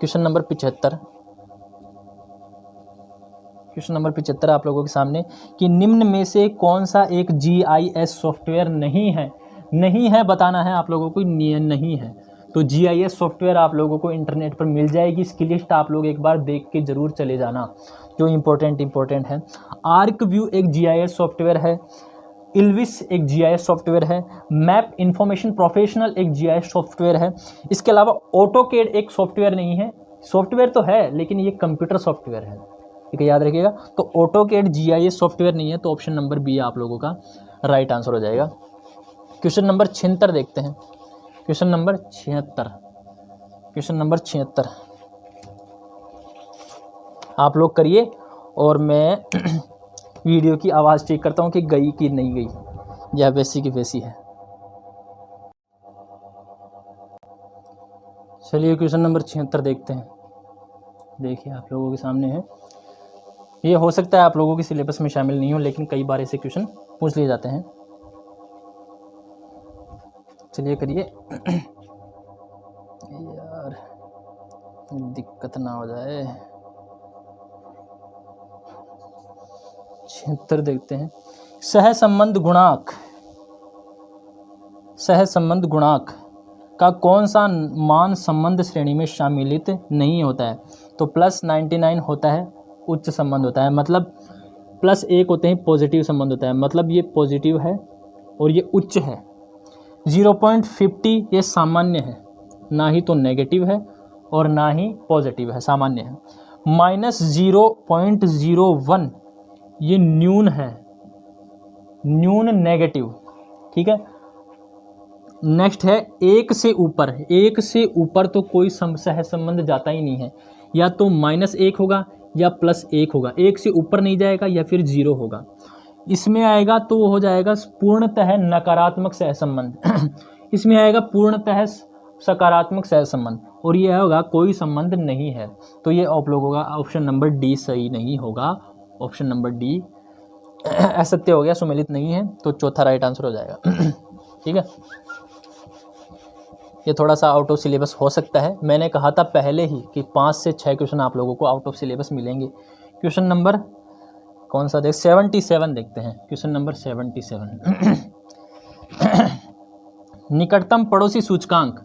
क्वेश्चन नंबर 75 आप लोगों के सामने, कि निम्न में से कौन सा एक GIS सॉफ्टवेयर नहीं है बताना है आप लोगों को। नहीं है तो GIS सॉफ्टवेयर आप लोगों को इंटरनेट पर मिल जाएगी। इसकी लिस्ट आप लोग एक बार देख के जरूर चले जाना, जो इम्पोर्टेंट है। आर्क व्यू एक GIS सॉफ्टवेयर है, इल्विस एक GIS सॉफ्टवेयर है, मैप इंफॉर्मेशन प्रोफेशनल एक GIS सॉफ्टवेयर है। इसके अलावा ऑटोकेड एक सॉफ्टवेयर नहीं है। सॉफ्टवेयर तो है लेकिन ये कंप्यूटर सॉफ्टवेयर है, ठीक है, याद रखिएगा। तो ऑटोकेड GIS सॉफ्टवेयर नहीं है, तो ऑप्शन नंबर बी आप लोगों का राइट आंसर हो जाएगा। क्वेश्चन नंबर 76 देखते हैं। क्वेश्चन नंबर 76 आप लोग करिए और मैं वीडियो की आवाज़ चेक करता हूँ कि गई कि नहीं गई, या वैसी की वैसी है। चलिए क्वेश्चन नंबर 76 देखते हैं। देखिए आप लोगों के सामने है। ये हो सकता है आप लोगों के सिलेबस में शामिल नहीं हो, लेकिन कई बार ऐसे क्वेश्चन पूछ लिए जाते हैं। चलिए करिए यार, दिक्कत ना हो जाए। 76 देखते हैं। सहसंबंध गुणांक का कौन सा मान संबंध श्रेणी में शामिलित नहीं होता है। तो +99 होता है, उच्च संबंध होता है, मतलब +1 होते हैं पॉजिटिव संबंध होता है, मतलब ये पॉजिटिव है और ये उच्च है। 0.50 ये सामान्य है, ना ही तो नेगेटिव है और ना ही पॉजिटिव है, सामान्य है। -0.01 ये न्यून है, न्यून नेगेटिव। ठीक है, नेक्स्ट है 1 से ऊपर तो कोई सहसंबंध जाता ही नहीं है, या तो -1 होगा या +1 होगा, 1 से ऊपर नहीं जाएगा या फिर 0 होगा। इसमें आएगा तो वो हो जाएगा पूर्णतः नकारात्मक सहसंबंध इसमें आएगा पूर्णतः सकारात्मक सहसंबंध, और ये होगा कोई संबंध नहीं है। तो ये आप लोगों का ऑप्शन नंबर डी सही नहीं होगा। ऑप्शन नंबर डी असत्य हो गया, सुमेलित नहीं है, तो चौथा राइट आंसर हो जाएगा। ठीक है, ये थोड़ा सा आउट ऑफ सिलेबस हो सकता है। मैंने कहा था पहले ही कि 5 से 6 क्वेश्चन आप लोगों को आउट ऑफ सिलेबस मिलेंगे। क्वेश्चन नंबर कौन सा 77 देखते हैं। क्वेश्चन नंबर 77 निकटतम पड़ोसी सूचकांक,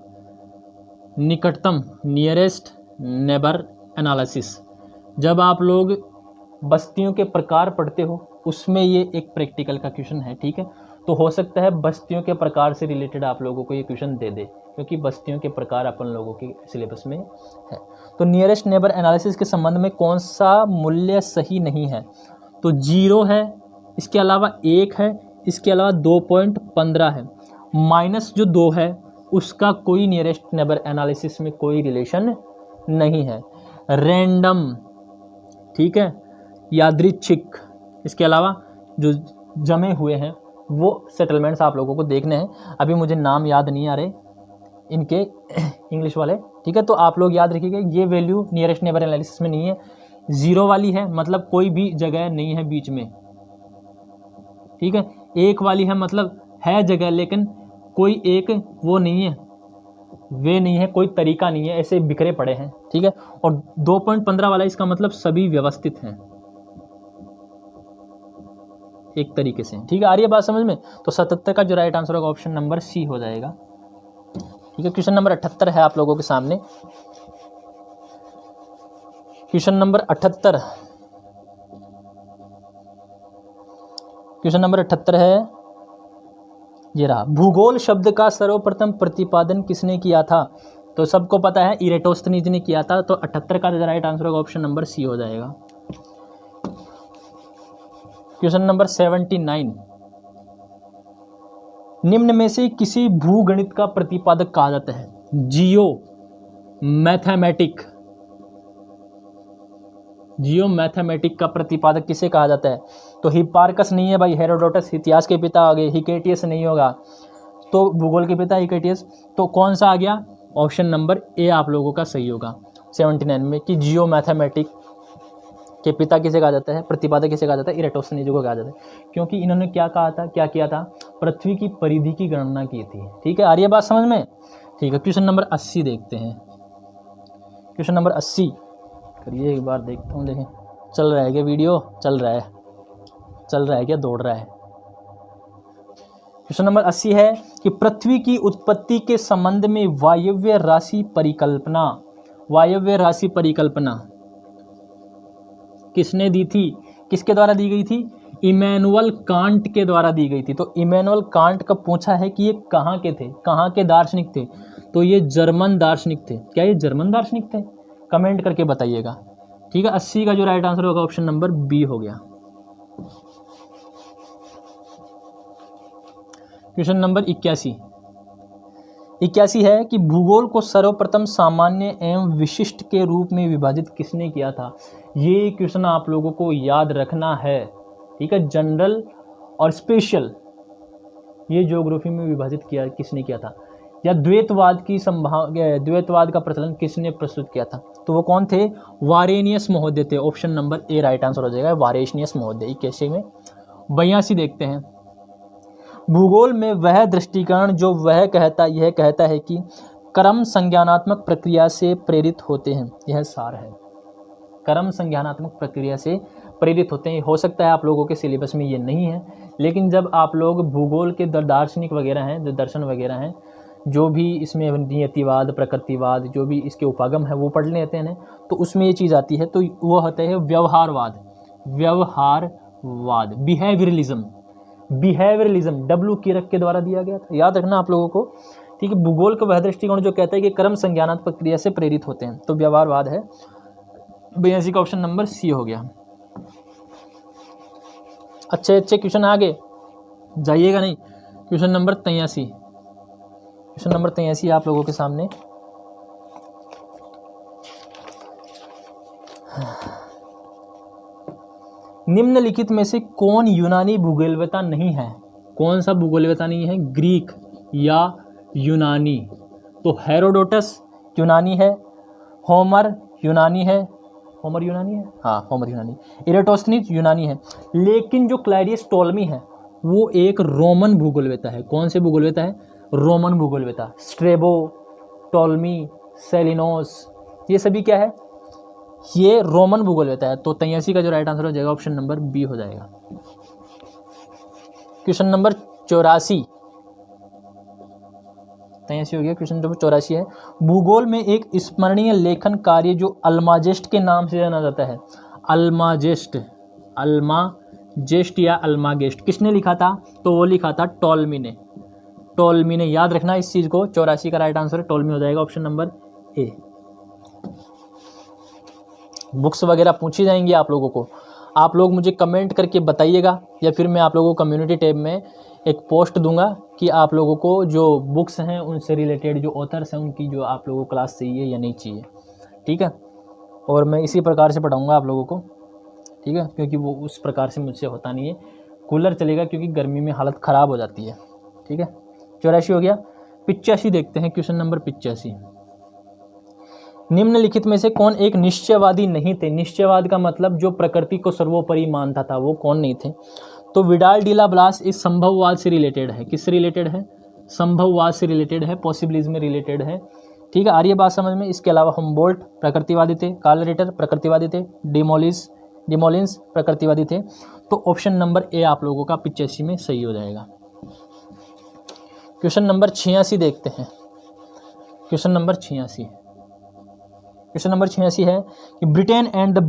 निकटतम नियरेस्ट नेबर एनालिसिस। जब आप लोग बस्तियों के प्रकार पढ़ते हो उसमें ये एक प्रैक्टिकल का क्वेश्चन है। ठीक है, तो हो सकता है बस्तियों के प्रकार से रिलेटेड आप लोगों को ये क्वेश्चन दे दे, क्योंकि बस्तियों के प्रकार अपन लोगों के सिलेबस में है। तो नियरेस्ट नेबर एनालिसिस के संबंध में कौन सा मूल्य सही नहीं है। तो 0 है, इसके अलावा 1 है, इसके अलावा 2.15 है, माइनस जो 2 है उसका कोई नियरेस्ट नेबर एनालिसिस में कोई रिलेशन नहीं है। रैंडम ठीक है, यादृच्छिक, इसके अलावा जो जमे हुए हैं वो सेटलमेंट्स आप लोगों को देखने हैं। अभी मुझे नाम याद नहीं आ रहे इनके इंग्लिश वाले, ठीक है। तो आप लोग याद रखिएगा ये वैल्यू नियरेस्ट नेबर एनालिसिस में नहीं है, जीरो वाली है मतलब कोई भी जगह नहीं है बीच में, ठीक है। एक वाली है मतलब है जगह लेकिन कोई एक वो नहीं है, वे नहीं है, कोई तरीका नहीं है, ऐसे बिखरे पड़े हैं, ठीक है। और 2.15 वाला इसका मतलब सभी व्यवस्थित हैं एक तरीके से, ठीक है। आ रही है बात समझ में? तो 77 का जो राइट आंसर होगा ऑप्शन नंबर सी हो जाएगा, ठीक है। क्वेश्चन नंबर 78 है आप लोगों के सामने। क्वेश्चन नंबर 78, क्वेश्चन नंबर 78 है, ये रहा। भूगोल शब्द का सर्वप्रथम प्रतिपादन किसने किया था? तो सबको पता है इरेटोस्थनीज ने किया था, तो 78 का राइट आंसर होगा ऑप्शन नंबर सी हो जाएगा। क्वेश्चन नंबर 79, निम्न में से किसी भूगणित का प्रतिपादक कहा जाता है? जियो मैथमेटिक का प्रतिपादक किसे कहा जाता है? तो हिप्पार्कस नहीं है भाई, हेरोडोटस इतिहास के पिता आ गए, हिकेटियस नहीं होगा, तो भूगोल के पिता हिकेटियस। तो कौन सा आ गया? ऑप्शन नंबर ए आप लोगों का सही होगा 79 में, कि जियो मैथमेटिक के पिता किसे कहा जाता है, प्रतिपादक किसे कहा जाता है? इरेटोस्थनीज को कहा जाता है, क्योंकि इन्होंने क्या कहा था, क्या किया था? पृथ्वी की परिधि की गणना की थी, ठीक है। आ रही है बात समझ में? ठीक है। क्वेश्चन नंबर 80 देखते हैं। क्वेश्चन नंबर 80 करिए एक बार, देखता हूँ, देखें चल रहा है क्या वीडियो, चल रहा है क्या, दौड़ रहा है। क्वेश्चन नंबर 80 है कि पृथ्वी की उत्पत्ति के संबंध में वायव्य राशि परिकल्पना किसने दी थी, किसके द्वारा दी गई थी? इमैनुअल कांट के द्वारा दी गई थी। तो इमैनुअल कांट का पूछा है कि ये कहाँ के थे, कहाँ के दार्शनिक थे? तो ये जर्मन दार्शनिक थे। क्या ये जर्मन दार्शनिक थे? कमेंट करके बताइएगा, ठीक है। 80 का जो राइट आंसर होगा ऑप्शन नंबर बी हो गया। क्वेश्चन नंबर 81 है कि भूगोल को सर्वप्रथम सामान्य एवं विशिष्ट के रूप में विभाजित किसने किया था? ये क्वेश्चन आप लोगों को याद रखना है, ठीक है। जनरल और स्पेशल, ये ज्योग्राफी में विभाजित किसने किया था? या द्वैतवाद का प्रचलन किसने प्रस्तुत किया था? तो वो कौन थे? वारेनियस महोदय थे। Option number A right answer हो जाएगा, वारेनियस महोदय। 81 में 82 देखते हैं। भूगोल में वह दृष्टिकोण जो यह कहता है कि क्रम संज्ञानात्मक प्रक्रिया से प्रेरित होते हैं, यह सार है। क्रम संज्ञानात्मक प्रक्रिया से प्रेरित होते हैं। हो सकता है आप लोगों के सिलेबस में ये नहीं है, लेकिन जब आप लोग भूगोल के दार्शनिक वगैरह हैं, जो दर्शन वगैरह हैं, जो भी इसमें नियतिवाद, प्रकृतिवाद, जो भी इसके उपागम है वो पढ़ लेते हैं, तो उसमें ये चीज़ आती है। तो वो होता है व्यवहारवाद, बिहेवियरलिज्म डब्ल्यू किरक के द्वारा दिया गया था, याद रखना आप लोगों को, ठीक है। भूगोल का वह दृष्टिकोण जो कहता है कि क्रम संज्ञानात्मक प्रक्रिया से प्रेरित होते हैं, तो व्यवहारवाद है। 82 का ऑप्शन नंबर सी हो गया। अच्छे क्वेश्चन आगे जाइएगा नहीं। क्वेश्चन नंबर 83 आप लोगों के सामने। निम्नलिखित में से कौन यूनानी भूगोलवेता नहीं है? कौन सा भूगोलवेता नहीं है? ग्रीक या यूनानी? तो हेरोडोटस यूनानी है, होमर यूनानी है, हाँ होमर यूनानी, इरेटोस्थनीज यूनानी है, लेकिन जो क्लैडियस टोल्मी है वो एक रोमन भूगोलवेता है। कौन से भूगोलवेता है? रोमन भूगोलवेता। स्ट्रेबो, टोल्मी, सेलिनोस, ये सभी क्या है? ये रोमन भूगोलवेता है। तो 83 का जो राइट आंसर हो जाएगा ऑप्शन नंबर बी हो जाएगा। क्वेश्चन नंबर 84 हो गया। क्वेश्चन नंबर 84 है, भूगोल में एक स्मरणीय लेखन कार्य जो अल्माजेस्ट के नाम से जाना जाता है। अल्माजेस्ट या अल्मागेस्ट किसने लिखा था? तो वो लिखा था टोल्मी ने। याद रखना इस चीज को। 84 का राइट आंसर टोल्मी हो जाएगा, ऑप्शन नंबर ए। बुक्स वगैरह पूछी जाएंगी आप लोगों को, आप लोग मुझे कमेंट करके बताइएगा, या फिर मैं आप लोगों को कम्युनिटी टैब में एक पोस्ट दूंगा कि आप लोगों को जो बुक्स हैं उनसे रिलेटेड जो ऑथर्स हैं उनकी जो आप लोगों को क्लास चाहिए या नहीं चाहिए, ठीक है। और मैं इसी प्रकार से पढ़ाऊंगा आप लोगों को। ठीक है, क्योंकि वो उस प्रकार से मुझसे होता नहीं है। कूलर चलेगा क्योंकि गर्मी में हालत ख़राब हो जाती है। ठीक है, 84 हो गया। 85 देखते हैं, क्वेश्चन नंबर 85। निम्नलिखित में से कौन एक निश्चयवादी नहीं थे? निश्चयवाद का मतलब जो प्रकृति को सर्वोपरि मानता था, वो कौन नहीं थे? तो विडाल डी ला ब्लास इस संभववाद से रिलेटेड है। किससे रिलेटेड है? संभववाद से रिलेटेड है, पॉसिबिलिज्म में रिलेटेड है। ठीक है, आ रही है बात समझ में? इसके अलावा हुम्बोल्ट प्रकृतिवादी थे, कार्ल रिटर प्रकृतिवादी थे, डिमोलिंस प्रकृतिवादी थे। तो ऑप्शन नंबर ए आप लोगों का 85 में सही हो जाएगा। क्वेश्चन नंबर 86 देखते हैं। क्वेश्चन नंबर 86 है कि Britain and the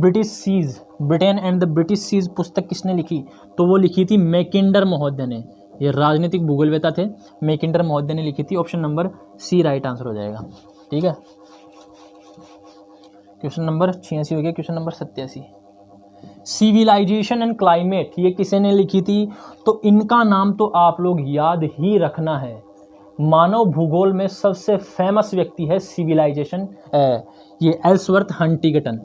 British seas पुस्तक किसने लिखी? तो वो लिखी थी मैकिंडर महोदय ने। ये राजनीतिक भूगोलवेता थे, मैकिंडर महोदय ने लिखी थी। Option number C right answer हो जाएगा। ठीक है, क्वेश्चन नंबर 86 हो गया। Question number 87, civilization and climate, ये किसी ने लिखी थी? तो इनका नाम तो आप लोग याद ही रखना है। मानव भूगोल में सबसे फेमस व्यक्ति है सिविलाइजेशन, ये एल्सवर्थ हंटिंगटन।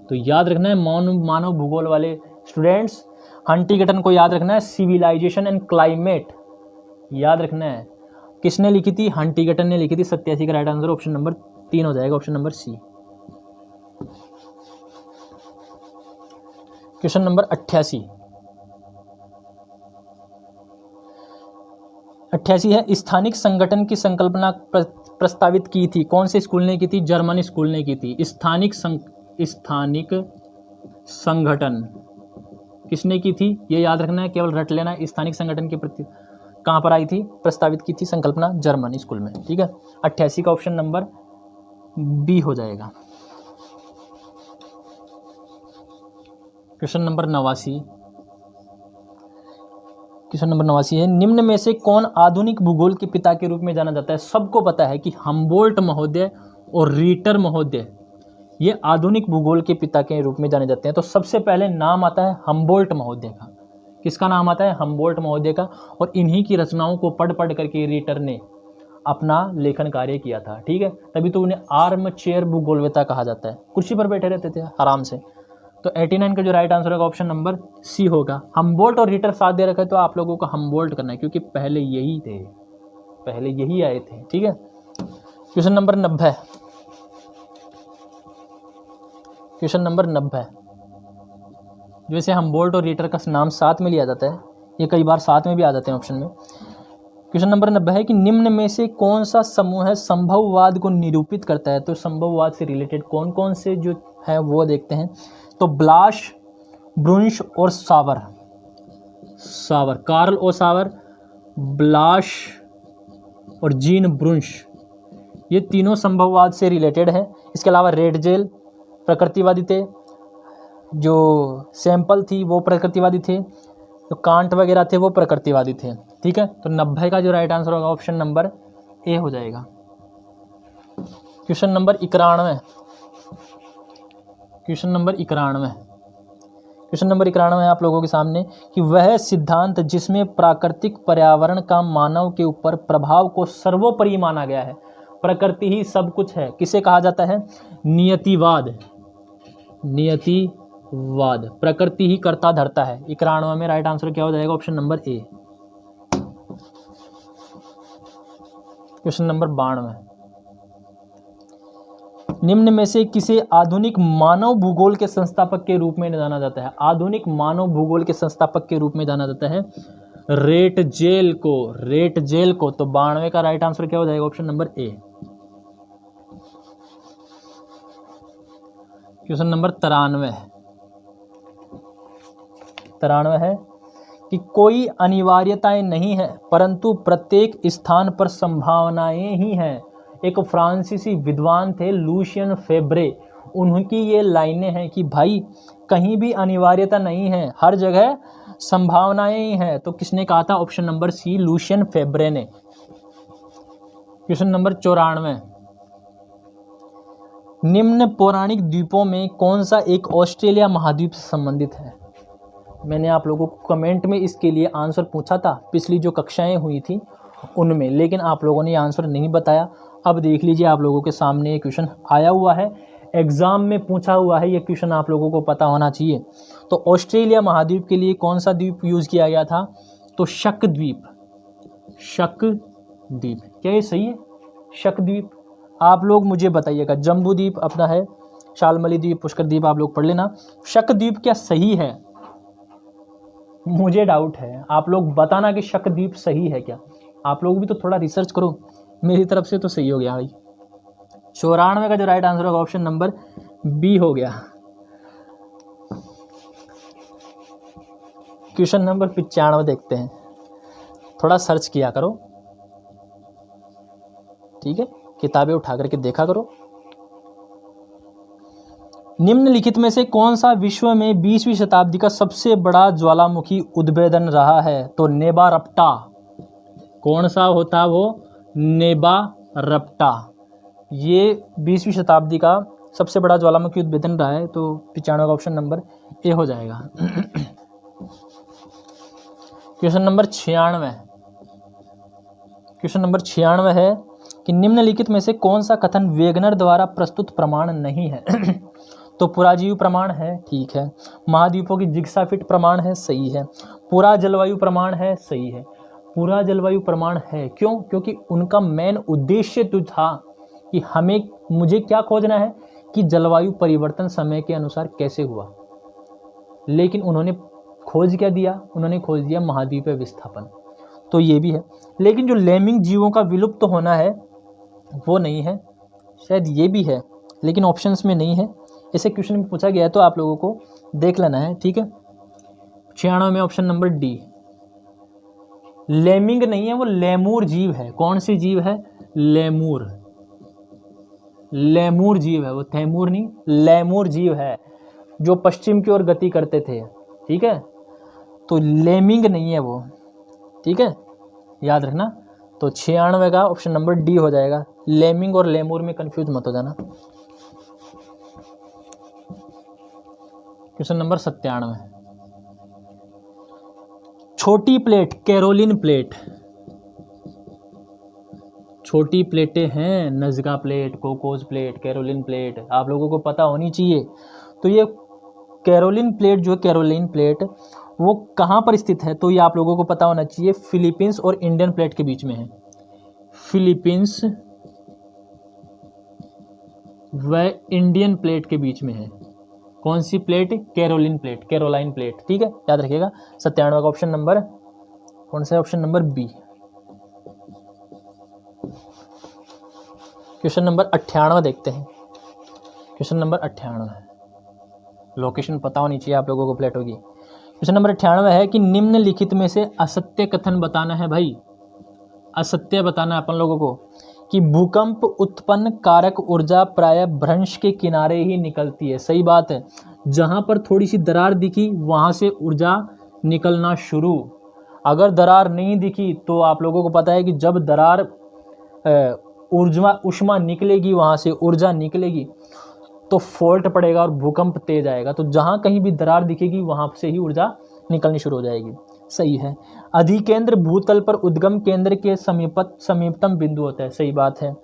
तो याद रखना है मानव भूगोल वाले स्टूडेंट्स, हंटिंगटन को याद रखना है। सिविलाइजेशन एंड क्लाइमेट याद रखना है। किसने लिखी थी? हंटिंगटन ने लिखी थी। 87 का राइट आंसर ऑप्शन नंबर 3 हो जाएगा, option number C. Question number 88 है, स्थानिक संगठन की संकल्पना प्रस्तावित की थी? कौन से स्कूल ने की थी? जर्मन स्कूल ने की थी। स्थानिक संगठन किसने की थी? ये याद रखना है, केवल रट लेना है। स्थानिक संगठन की प्रति कहाँ पर आई थी? प्रस्तावित की थी संकल्पना जर्मन स्कूल में। ठीक है, 88 का ऑप्शन नंबर बी हो जाएगा। क्वेश्चन नंबर 89 है, निम्न में से कौन आधुनिक भूगोल के पिता के रूप में जाना जाता है? सबको पता है कि हम्बोल्ट महोदय और रीटर महोदय ये आधुनिक भूगोल के पिता के रूप में जाने जाते हैं। तो सबसे पहले नाम आता है हम्बोल्ट महोदय का। किसका नाम आता है? हम्बोल्ट महोदय का। और इन्हीं की रचनाओं को पढ़ करके रीटर ने अपना लेखन कार्य किया था। ठीक है, तभी तो उन्हें आर्म चेयर भूगोलवेता कहा जाता है। कुर्सी पर बैठे रहते थे आराम से। तो 89 का जो राइट आंसर होगा ऑप्शन नंबर सी होगा। हम्बोल्ट और रीटर साथ दे रखा है, तो आप लोगों को हम्बोल्ट करना है क्योंकि पहले यही आए थे। ठीक है, क्वेश्चन नंबर 90 जो इसे हम्बोल्ट और रीटर का नाम साथ में लिया जाता है, ये कई बार साथ में भी आ जाते हैं ऑप्शन में। क्वेश्चन नंबर 90 है कि निम्न में से कौन सा समूह है संभववाद को निरूपित करता है? तो संभववाद से रिलेटेड कौन कौन से जो है वो देखते हैं। तो ब्लाश, ब्रुंश और सावर, कार्ल ओ सावर, ब्लाश और जीन ब्रुंश, ये तीनों संभववाद से रिलेटेड है। इसके अलावा रेडजेल प्रकृतिवादी थे, जो सैंपल थी वो प्रकृतिवादी थे, जो कांट वगैरह थे वो प्रकृतिवादी थे। ठीक है, तो 90 का जो राइट आंसर होगा ऑप्शन नंबर ए हो जाएगा। क्वेश्चन नंबर 91 है आप लोगों के सामने कि वह सिद्धांत जिसमें प्राकृतिक पर्यावरण का मानव के ऊपर प्रभाव को सर्वोपरि माना गया है। प्रकृति ही सब कुछ है, किसे कहा जाता है? नियतिवाद। प्रकृति ही करता धरता है। 91 में राइट आंसर क्या हो जाएगा? Option number A. Question number 92, निम्न में से किसे आधुनिक मानव भूगोल के संस्थापक के रूप में जाना जाता है? आधुनिक मानव भूगोल के संस्थापक के रूप में जाना जाता है रेटजेल को। तो 92 का राइट आंसर क्या हो जाएगा? Option number A. Question number 93 है कि कोई अनिवार्यताएं नहीं है परंतु प्रत्येक स्थान पर संभावनाएं ही हैं। एक फ्रांसीसी विद्वान थे लूशियन फेब्रे, उनकी ये लाइनें हैं कि भाई कहीं भी अनिवार्यता नहीं है, हर जगह संभावनाएं ही हैं। तो किसने कहा था? ऑप्शन नंबर सी, लूशियन फेब्रे ने। क्वेश्चन नंबर 94, निम्न पौराणिक द्वीपों में कौन सा एक ऑस्ट्रेलिया महाद्वीप से संबंधित है? मैंने आप लोगों को कमेंट में इसके लिए आंसर पूछा था पिछली जो कक्षाएं हुई थी उनमें, लेकिन आप लोगों ने आंसर नहीं बताया। अब देख लीजिए, आप लोगों के सामने एक क्वेश्चन आया हुआ है। एग्जाम में पूछा हुआ है, ये क्वेश्चन आप लोगों को पता होना चाहिए। तो ऑस्ट्रेलिया महाद्वीप के लिए कौन सा द्वीप यूज किया गया था? तो शक द्वीप। शक द्वीप, क्या ये सही है? शक द्वीप। आप लोग मुझे बताइएगा, जम्बू द्वीप अपना है, शालमली द्वीप, पुष्कर द्वीप आप लोग पढ़ लेना। शक द्वीप क्या सही है? मुझे डाउट है, आप लोग बताना कि शक द्वीप सही है क्या। आप लोग भी तो थोड़ा रिसर्च करो, मेरी तरफ से तो सही हो गया भाई। 94 का जो राइट आंसर होगा ऑप्शन नंबर बी हो गया। क्वेश्चन नंबर 95 देखते हैं, थोड़ा सर्च किया करो, ठीक है, किताबें उठा करके देखा करो। निम्नलिखित में से कौन सा विश्व में 20वीं शताब्दी का सबसे बड़ा ज्वालामुखी उद्भेदन रहा है? तो नेबा रप्टा। कौन सा होता वो? नेबा रप्टा। ये 20वीं शताब्दी का सबसे बड़ा ज्वालामुखी उद्भेदन रहा है। तो 95 का ऑप्शन नंबर ए हो जाएगा। Question number 96। क्वेश्चन नंबर 96 है कि निम्नलिखित में से कौन सा कथन वेगनर द्वारा प्रस्तुत प्रमाण नहीं है? तो पुराजीव प्रमाण है, ठीक है। महाद्वीपों की जिग्सा फिट प्रमाण है, सही है। पूरा जलवायु प्रमाण है, सही है। पूरा जलवायु प्रमाण है, क्यों? क्योंकि उनका मेन उद्देश्य तो था कि मुझे क्या खोजना है कि जलवायु परिवर्तन समय के अनुसार कैसे हुआ। लेकिन उन्होंने खोज क्या दिया? उन्होंने खोज दिया महाद्वीपीय विस्थापन। तो ये भी है। लेकिन जो लेमिंग जीवों का विलुप्त तो होना है वो नहीं है, शायद ये भी है, लेकिन ऑप्शंस में नहीं है। ऐसे क्वेश्चन में पूछा गया है तो आप लोगों को देख लेना है, ठीक है। 96 में ऑप्शन नंबर डी। लेमिंग नहीं है, वो लेमूर जीव है। कौन सी जीव है? लेमूर। लेमूर जीव है वो, तैमूर नहीं, लेमूर जीव है जो पश्चिम की ओर गति करते थे, ठीक है। तो लेमिंग नहीं है वो, ठीक है, याद रखना। तो 96 का ऑप्शन नंबर डी हो जाएगा। लेमिंग और लेमूर में कंफ्यूज मत हो जाना। Question number 97। छोटी प्लेट, कैरोलिन प्लेट। छोटी प्लेटें हैं, Nazca plate, Cocos plate, Caroline plate, आप लोगों को पता होनी चाहिए। तो ये कैरोलिन प्लेट जो कैरोलिन प्लेट वो कहाँ पर स्थित है? तो ये आप लोगों को पता होना चाहिए, फिलीपींस और इंडियन प्लेट के बीच में है। फिलीपींस व इंडियन प्लेट के बीच में है। कौन सी plate? Caroline plate, Caroline plate, ठीक है, याद रखिएगा। 97 का ऑप्शन नंबर कौन सा है? Option number B. Question number 98 देखते हैं। क्वेश्चन नंबर 98, लोकेशन पता होनी चाहिए आप लोगों को प्लेटों की। क्वेश्चन नंबर 98 है कि निम्नलिखित में से असत्य कथन बताना है भाई। असत्य बताना है अपन लोगों को कि भूकंप उत्पन्न कारक ऊर्जा प्रायः भ्रंश के किनारे ही निकलती है। सही बात है, जहां पर थोड़ी सी दरार दिखी वहां से ऊर्जा निकलना शुरू। अगर दरार नहीं दिखी तो आप लोगों को पता है कि जब दरार ऊष्मा निकलेगी, वहां से ऊर्जा निकलेगी तो फॉल्ट पड़ेगा और भूकंप तेज आएगा। तो जहां कहीं भी दरार दिखेगी वहां से ही ऊर्जा निकलनी शुरू हो जाएगी। सही है। अधिकेंद्र भूतल पर उद्गम केंद्र के समीपतम बिंदु होता है। सही बात है।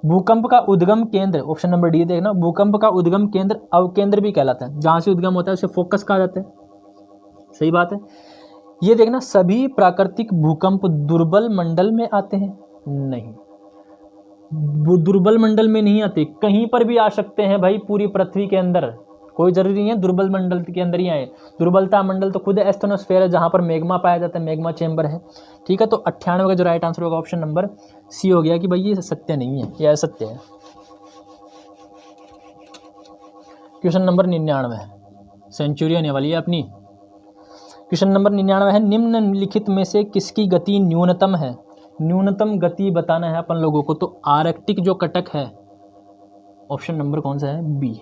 भूकंप का उद्गम केंद्र, ऑप्शन नंबर डी देखना, भूकंप का उद्गम केंद्र अवकेंद्र भी कहलाता है। जहां से उद्गम होता है उसे फोकस कहा जाता है। सही बात है। ये देखना, सभी प्राकृतिक भूकंप दुर्बल मंडल में आते हैं? नहीं, दुर्बल मंडल में नहीं आते, कहीं पर भी आ सकते हैं भाई पूरी पृथ्वी के अंदर। कोई जरूरी नहीं है दुर्बल मंडल के अंदर ही आए। दुर्बलता मंडल तो खुद एस्थनोस्फेयर है जहां पर मैग्मा पाया जाता है, मैग्मा चेंबर है, ठीक है। तो 98 का जो राइट आंसर होगा ऑप्शन नंबर सी हो गया कि भाई ये सत्य नहीं है, यह असत्य है। क्वेश्चन नंबर 99, सेंचुरी होने वाली है अपनी। क्वेश्चन नंबर 99 है, निम्नलिखित में से किसकी गति न्यूनतम है? न्यूनतम गति बताना है अपन लोगों को। तो आर्कटिक जो कटक है, ऑप्शन नंबर कौन सा है? बी।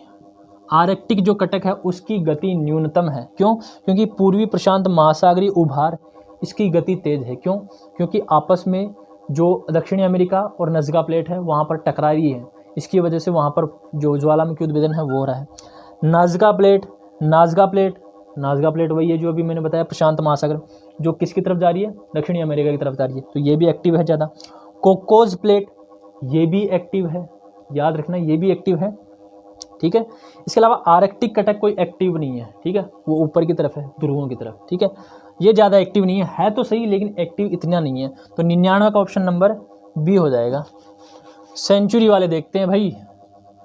आर्कटिक जो कटक है उसकी गति न्यूनतम है। क्यों? क्योंकि पूर्वी प्रशांत महासागरीय उभार इसकी गति तेज है। क्यों? क्योंकि आपस में जो दक्षिणी अमेरिका और नज़का प्लेट है वहाँ पर टकरा रही है, इसकी वजह से वहाँ पर जो ज्वालामुखी उद्भेदन है वो हो रहा है। नाज़का प्लेट वही है जो अभी मैंने बताया, प्रशांत महासागर, जो किसकी तरफ जा रही है? दक्षिणी अमेरिका की तरफ जा रही है, तो ये भी एक्टिव है ज़्यादा। कोकोस प्लेट ये भी एक्टिव है, याद रखना ये भी एक्टिव है, ठीक है। इसके अलावा आर्कटिक कटक कोई एक्टिव नहीं है, ठीक है, वो ऊपर की तरफ है, ध्रुवों की तरफ, ठीक है, ये ज़्यादा एक्टिव नहीं है तो सही लेकिन एक्टिव इतना नहीं है। तो 99 का ऑप्शन नंबर बी हो जाएगा। सेंचुरी वाले देखते हैं भाई,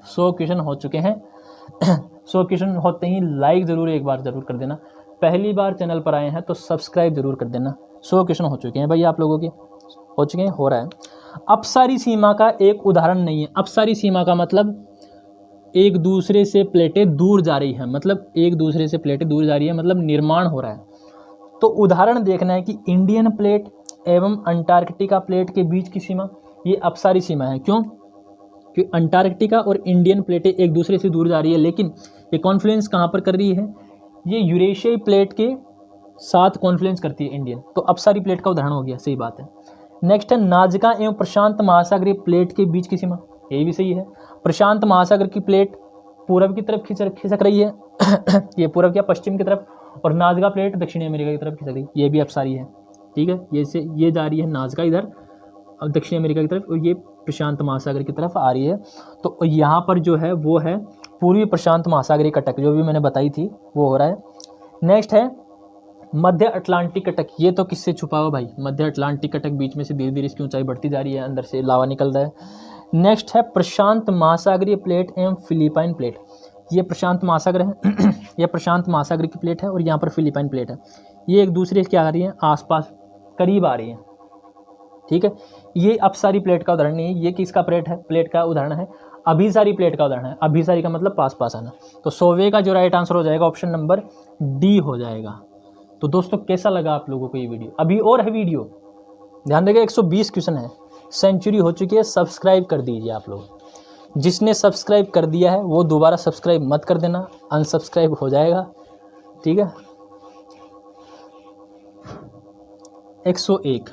100 क्वेश्चन हो चुके हैं 100 क्वेश्चन होते ही लाइक ज़रूर एक बार ज़रूर कर देना, पहली बार चैनल पर आए हैं तो सब्सक्राइब ज़रूर कर देना। 100 क्वेश्चन हो चुके हैं भाई आप लोगों के, हो चुके हैं, हो रहा है। अपसारी सीमा का एक उदाहरण नहीं है। अपसारी सीमा का मतलब एक दूसरे से प्लेटें दूर जा रही हैं, मतलब एक दूसरे से प्लेटें दूर जा रही है, मतलब निर्माण हो रहा है। तो उदाहरण देखना है कि इंडियन प्लेट एवं अंटार्कटिका प्लेट के बीच की सीमा, ये अपसारी सीमा है। क्यों? कि अंटार्कटिका और इंडियन प्लेटें एक दूसरे से दूर जा रही है, लेकिन ये कॉन्फ्लुएंस कहाँ पर कर रही है? ये यूरेशियाई प्लेट के साथ कॉन्फ्लुएंस करती है इंडियन, तो अपसारी प्लेट का उदाहरण हो गया, सही बात है। नेक्स्ट है नाजका एवं प्रशांत महासागरीय प्लेट के बीच की सीमा, ये भी सही है। प्रशांत महासागर की प्लेट पूर्व की तरफ खिसक रही है ये पूर्व या पश्चिम की तरफ, और नाजका प्लेट दक्षिणी अमेरिका की तरफ खिसक रही है, ये भी अपसारी है, ठीक है। ये जा रही है नाजका इधर अब दक्षिणी अमेरिका की तरफ, और ये प्रशांत महासागर की तरफ आ रही है। तो यहाँ पर जो है वो है पूर्वी प्रशांत महासागरीय कटक, जो भी मैंने बताई थी वो हो रहा है। नेक्स्ट है मध्य अटलांटिक कटक, ये तो किससे छुपा हुआ भाई, मध्य अटलांटिक कटक, बीच में से धीरे धीरे इसकी ऊंचाई बढ़ती जा रही है, अंदर से लावा निकल रहा है। नेक्स्ट है प्रशांत महासागरीय प्लेट एवं फिलीपाइन प्लेट, ये प्रशांत महासागर है ये प्रशांत महासागर की प्लेट है, और यहाँ पर फिलीपाइन प्लेट है, ये एक दूसरे से क्या आ रही है, आसपास करीब आ रही है, ठीक है। ये अपसारी प्लेट का उदाहरण नहीं है, ये किसका प्लेट का उदाहरण है, अभिसारी प्लेट का उदाहरण है। अभिसारी का मतलब पास पास आना। तो 100वें का जो राइट आंसर हो जाएगा ऑप्शन नंबर डी हो जाएगा। तो दोस्तों कैसा लगा आप लोगों को ये वीडियो? अभी और है वीडियो, ध्यान देगा, 120 क्वेश्चन है, सेंचुरी हो चुकी है। सब्सक्राइब कर दीजिए आप लोग, जिसने सब्सक्राइब कर दिया है वो दोबारा सब्सक्राइब मत कर देना, अनसब्सक्राइब हो जाएगा, ठीक है। 101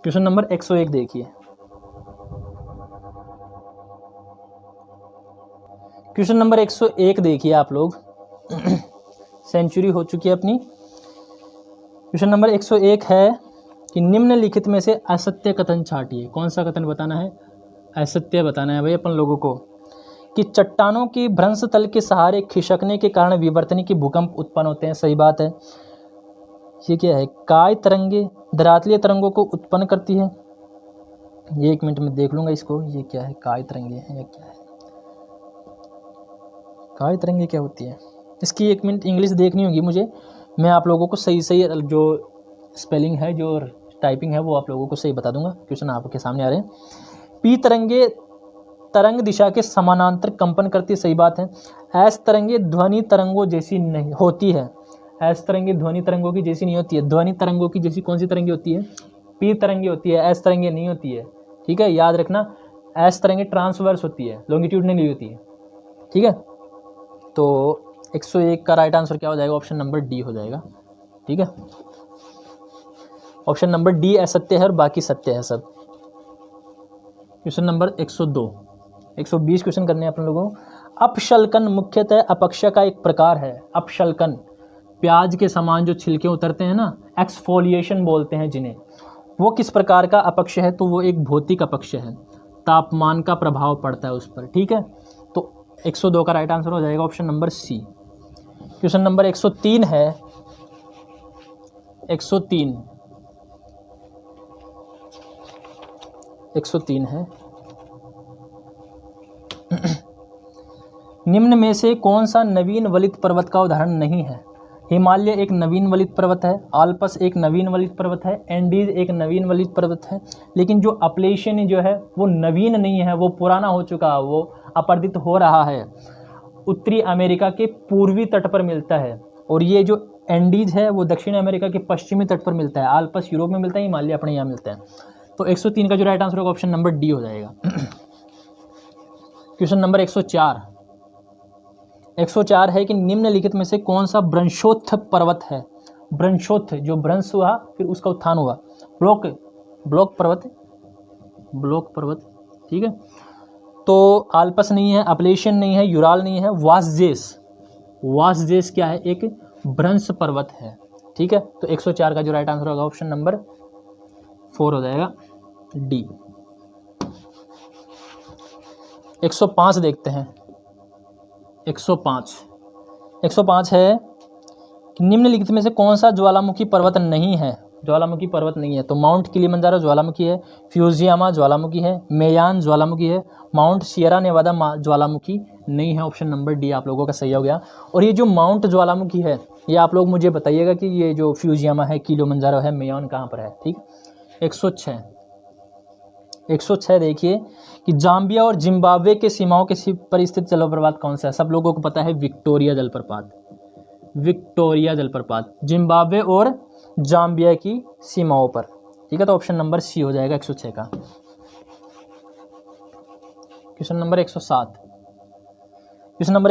क्वेश्चन नंबर 101 देखिए, क्वेश्चन नंबर 101 देखिए आप लोग सेंचुरी हो चुकी है अपनी। क्वेश्चन नंबर 101 है कि निम्नलिखित में से असत्य कथन छांटिए। कौन सा कथन बताना है? असत्य बताना है भाई अपन लोगों को, कि चट्टानों की भ्रंश तल के सहारे खिसकने के कारण विवर्तनी के भूकंप उत्पन्न होते हैं, सही बात है। ये क्या है? काय तरंगे धरातलीय तरंगों को उत्पन्न करती है, ये 1 मिनट में देख लूँगा इसको, ये क्या है, काय तरंगे हैं या क्या है, काय तरंगे क्या होती है, इसकी 1 मिनट इंग्लिश देखनी होगी मुझे, मैं आप लोगों को सही जो स्पेलिंग है, जो टाइपिंग है, वो आप लोगों को सही बता दूंगा। क्वेश्चन आपके सामने आ रहे हैं। पी तरंगे तरंग दिशा के समानांतर कंपन करती है, सही बात है। एस तरंगे ध्वनि तरंगों जैसी नहीं होती है, एस तरंगे ध्वनि तरंगों की जैसी नहीं होती है। ध्वनि तरंगों की जैसी कौन सी तरंगे होती है? पी तरंगे होती है, एस तरंगे नहीं होती है, ठीक है, याद रखना। एस तरंगे ट्रांसवर्स होती है, लॉन्गिट्यूडनल नहीं होती है, ठीक है। तो 101 का राइट आंसर क्या हो जाएगा? ऑप्शन नंबर डी हो जाएगा, ठीक है। ऑप्शन नंबर डी असत्य है और बाकी सत्य है सब। क्वेश्चन नंबर 102, 120 क्वेश्चन करने हैं अपन लोगों को। अपशल्कन मुख्यतः अपक्ष का एक प्रकार है। अपशल्कन, प्याज के समान जो छिलके उतरते हैं ना, एक्सफोलिएशन बोलते हैं जिन्हें, वो किस प्रकार का अपक्ष है? तो वो एक भौतिक अपक्ष है, तापमान का प्रभाव पड़ता है उस पर, ठीक है। तो 102 का राइट आंसर हो जाएगा option number C. Question number 103 है, 103 है निम्न में से कौन सा नवीन वलित पर्वत का उदाहरण नहीं है? हिमालय एक नवीन वलित पर्वत है, आल्प्स एक नवीन वलित पर्वत है, एंडीज एक नवीन वलित पर्वत है, लेकिन जो अपलेशियन जो है वो नवीन नहीं है, वो पुराना हो चुका है, वो अपरदित हो रहा है, उत्तरी अमेरिका के पूर्वी तट पर मिलता है। और ये जो एंडीज है वो दक्षिण अमेरिका के पश्चिमी तट पर मिलता है, आल्प्स यूरोप में मिलता है, हिमालय अपने यहाँ मिलता है। तो 103 का जो राइट आंसर होगा ऑप्शन नंबर डी हो जाएगा। क्वेश्चन नंबर 104 है कि निम्नलिखित में से कौन सा ब्रंशोत्थ पर्वत है? ब्रंशोत्थ, जो ब्रंश हुआ फिर उसका उत्थान हुआ, ब्लॉक पर्वत, ठीक है। तो आल्पस नहीं है, अपलेशियन नहीं है, यूराल नहीं है, वासजेस क्या है? एक ब्रंश पर्वत है, ठीक है। तो 104 का जो राइट आंसर होगा ऑप्शन नंबर 4 हो जाएगा, डी। 105 देखते हैं, 105 है कि निम्नलिखित में से कौन सा ज्वालामुखी पर्वत नहीं है। ज्वालामुखी पर्वत नहीं है तो माउंट किलिमंजारो ज्वालामुखी है, फ्यूजियामा ज्वालामुखी है, मेयान ज्वालामुखी है, माउंट सियरा नेवादा ज्वालामुखी नहीं है। ऑप्शन नंबर डी आप लोगों का सही हो गया। और ये जो माउंट ज्वालामुखी है ये आप लोग मुझे बताइएगा कि ये जो फ्यूजियामा है, किलिमंजारो है, मेयान कहाँ पर है। ठीक, 106 देखिए कि जाम्बिया और जिम्बाब्वे के सीमाओं के पर स्थित जलप्रपात कौन सा है। सब लोगों को पता है विक्टोरिया जलप्रपात, विक्टोरिया जलप्रपात जिम्बाब्वे और जाम्बिया की सीमाओं पर। ठीक है, तो ऑप्शन नंबर सी हो जाएगा 106 का। क्वेश्चन नंबर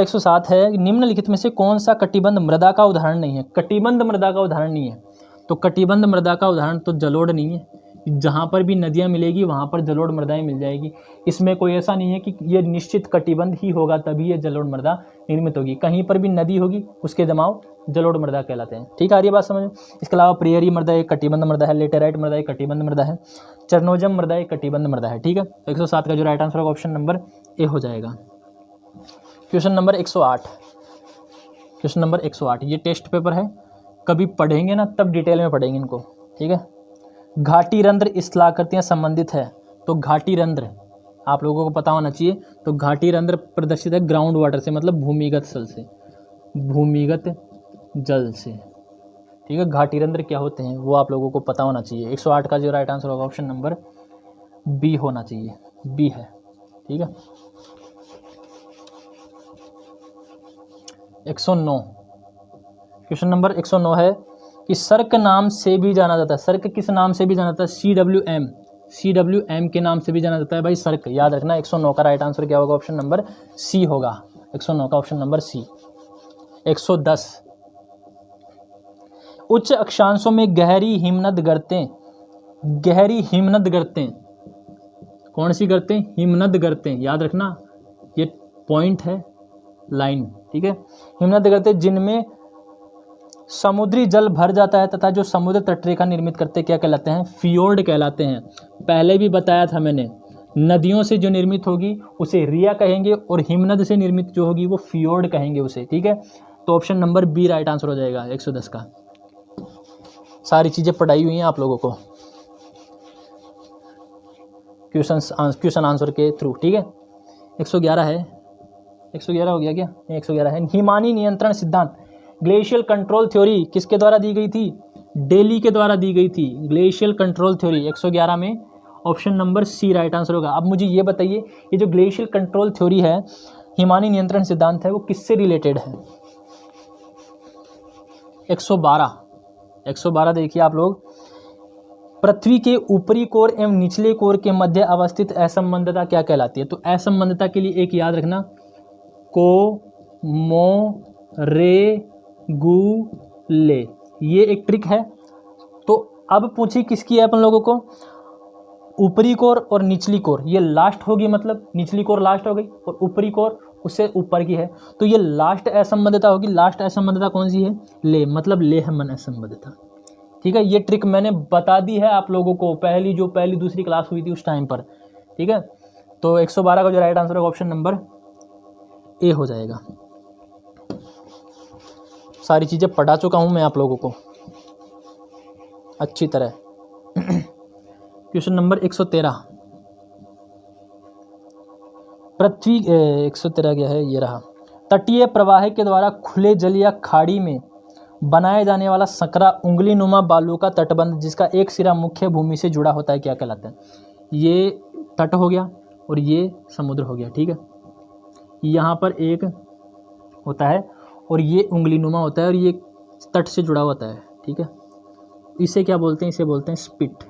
107 है निम्नलिखित में से कौन सा कटिबंध मृदा का उदाहरण नहीं है। कटिबंध मृदा का उदाहरण नहीं है तो कटिबंध मृदा का उदाहरण तो जलोढ़ नहीं है। जहाँ पर भी नदियाँ मिलेगी वहाँ पर जलोढ़ मृदाएं मिल जाएगी। इसमें कोई ऐसा नहीं है कि ये निश्चित कटिबंध ही होगा तभी ये जलोढ़ मृदा निर्मित होगी। कहीं पर भी नदी होगी उसके जमाव जलोढ़ मृदा कहलाते हैं। ठीक है, आ रही है बात समझ में। इसके अलावा प्रियरी मृदा एक कटिबंध मृदा है, लेटेराइट मृदा एक कटिबंध मृदा है, चरनोजम मृदा एक कटिबंध मृदा है। ठीक है, 107 का जो राइट आंसर होगा ऑप्शन नंबर ए हो जाएगा। क्वेश्चन नंबर 108 ये टेस्ट पेपर है, कभी पढ़ेंगे ना तब डिटेल में पढ़ेंगे इनको। ठीक है, घाटी रंध्र स्थलाकृतियाँ संबंधित है तो घाटी रंध्र आप लोगों को पता होना चाहिए। तो घाटी रंध्र प्रदर्शित है ग्राउंड वाटर से, मतलब भूमिगत जल से, भूमिगत जल से। ठीक है, घाटी रंध्र क्या होते हैं वो आप लोगों को पता होना चाहिए। 108 का जो राइट आंसर होगा ऑप्शन नंबर बी होना चाहिए, बी है। ठीक है, 109 क्वेश्चन नंबर 109 है कि सर्क नाम से भी जाना जाता है। सर्क किस नाम से भी जाना जाता है। CWM के नाम से भी जाना जाता है भाई सर्क, याद रखना। 109 का राइट आंसर क्या होगा ऑप्शन नंबर सी होगा। 109 का ऑप्शन नंबर सी। 110 उच्च अक्षांशों में गहरी हिमनद गर्तें, गहरी हिमनद गर्तें कौन सी गर्तें, हिमनद गर्तें, याद रखना ये पॉइंट है, लाइन। ठीक है, हिमनद गर्तें जिनमें समुद्री जल भर जाता है तथा जो समुद्र तटरेखा निर्मित करते क्या कहलाते हैं, फियोर्ड कहलाते हैं। पहले भी बताया था मैंने, नदियों से जो निर्मित होगी उसे रिया कहेंगे और हिमनद से निर्मित जो होगी वो फियोर्ड कहेंगे उसे। ठीक है, तो option number B right answer हो जाएगा 110 का। सारी चीज़ें पढ़ाई हुई हैं आप लोगों को क्वेश्चन आंसर के थ्रू। ठीक है, 111 है, 111 हो गया क्या, 111 है। हिमानी नियंत्रण सिद्धांत, ग्लेशियल कंट्रोल थ्योरी किसके द्वारा दी गई थी, डेली के द्वारा दी गई थी। ग्लेशियल कंट्रोल थ्योरी 111 में option number C right answer होगा। अब मुझे ये बताइए ये जो ग्लेशियल कंट्रोल थ्योरी है, हिमानी नियंत्रण सिद्धांत है, वो किससे रिलेटेड है। 112 देखिए आप लोग, पृथ्वी के ऊपरी कोर एवं निचले कोर के मध्य अवस्थित असंबद्धता क्या कहलाती है। तो असंबद्धता के लिए एक याद रखना, कोमोरेगुले, ये एक ट्रिक है। तो अब पूछिए किसकी है अपन लोगों को, ऊपरी कोर और निचली कोर, ये लास्ट होगी, मतलब निचली कोर लास्ट हो गई और ऊपरी कोर उससे ऊपर की है, तो ये लास्ट असंबद्धता होगी। लास्ट असंबद्धता कौन सी है, ले, मतलब लेहमन असंबद्धता। ठीक है, ये ट्रिक मैंने बता दी है आप लोगों को पहली दूसरी क्लास हुई थी उस टाइम पर। ठीक है, तो 112 का जो राइट आंसर होगा ऑप्शन नंबर ए हो जाएगा। सारी चीज़ें पढ़ा चुका हूँ मैं आप लोगों को अच्छी तरह। क्वेश्चन नंबर 113, पृथ्वी 113 क्या है, ये रहा। तटीय प्रवाह के द्वारा खुले जल या खाड़ी में बनाया जाने वाला संकरा उंगली नुमा बालू का तटबंध जिसका एक सिरा मुख्य भूमि से जुड़ा होता है क्या कहलाता है। ये तट हो गया और ये समुद्र हो गया। ठीक है, यहाँ पर एक होता है और ये उंगली नुमा होता है और ये तट से जुड़ा होता है। ठीक है, इसे क्या बोलते हैं, इसे बोलते हैं स्पिट।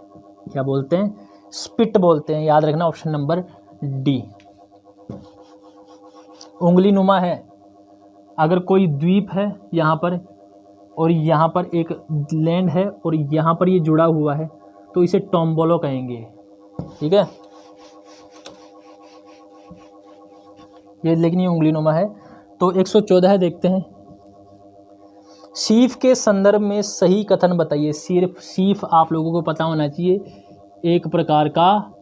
क्या बोलते हैं, स्पिट बोलते हैं, याद रखना ऑप्शन नंबर डी। उंगली नुमा है, अगर कोई द्वीप है यहाँ पर और यहाँ पर एक लैंड है और यहाँ पर ये जुड़ा हुआ है तो इसे टोम्बोलो कहेंगे। ठीक है, ये लेकिन ये उंगली नुमा है। तो 114 देखते हैं, सीफ के संदर्भ में सही कथन बताइए। सीफ आप लोगों को पता होना चाहिए, एक प्रकार का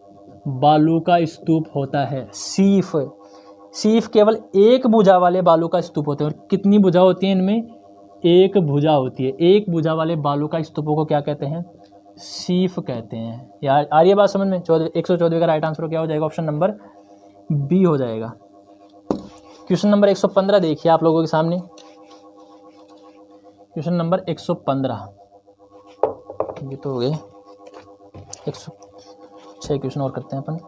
बालू का स्तूप होता है सीफ। शीफ केवल एक भुजा वाले बालों का स्तूप होते हैं। और कितनी भुजा होती है इनमें? एक भुजा होती है। एक भुजा वाले बालों का स्तूपों को क्या कहते हैं? शीफ कहते हैं। यार आ रही है बात समझ में? 114 का राइट आंसर क्या हो जाएगा? ऑप्शन नंबर बी हो जाएगा। क्वेश्चन नंबर 115 देखिए आप लोगों के सामने। क्वेश्चन नंबर 115, ये तो हो गए 106 क्वेश्चन और करते हैं अपन।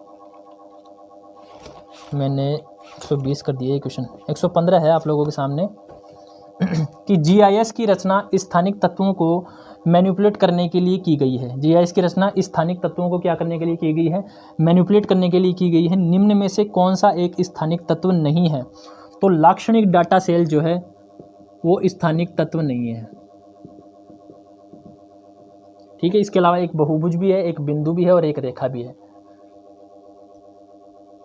मैंने 120 कर दिए क्वेश्चन। 115 है आप लोगों के सामने कि जीआईएस की रचना स्थानिक तत्वों को मैनिपुलेट करने के लिए की गई है। जीआईएस की रचना स्थानिक तत्वों को क्या करने के लिए की गई है? मैनिपुलेट करने के लिए की गई है। निम्न में से कौन सा एक स्थानिक तत्व नहीं है? तो लाक्षणिक डाटा सेल जो है वो स्थानिक तत्व नहीं है। ठीक है, इसके अलावा एक बहुभुज भी है, एक बिंदु भी है और एक रेखा भी है।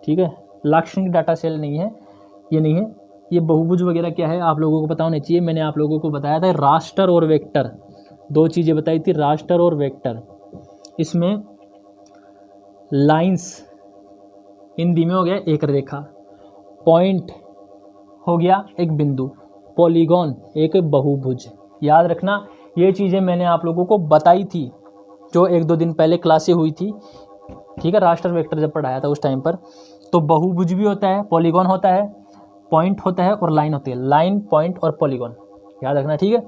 ठीक है, लाक्षणिक डाटा सेल नहीं है, ये नहीं है। ये बहुभुज वगैरह क्या है आप लोगों को पता होना चाहिए। मैंने आप लोगों को बताया था रास्टर और वेक्टर, दो चीज़ें बताई थी, रास्टर और वेक्टर। इसमें लाइंस हिंदी में हो गया एक रेखा, पॉइंट हो गया एक बिंदु, पॉलीगॉन एक बहुभुज। याद रखना ये चीज़ें मैंने आप लोगों को बताई थी जो 1-2 दिन पहले क्लासें हुई थी। ठीक है, रास्टर वेक्टर जब पढ़ाया था उस टाइम पर। तो बहुभुज भी होता है, पॉलीगॉन होता है, पॉइंट होता है और लाइन होती है। लाइन, पॉइंट और पॉलीगॉन याद रखना। ठीक है,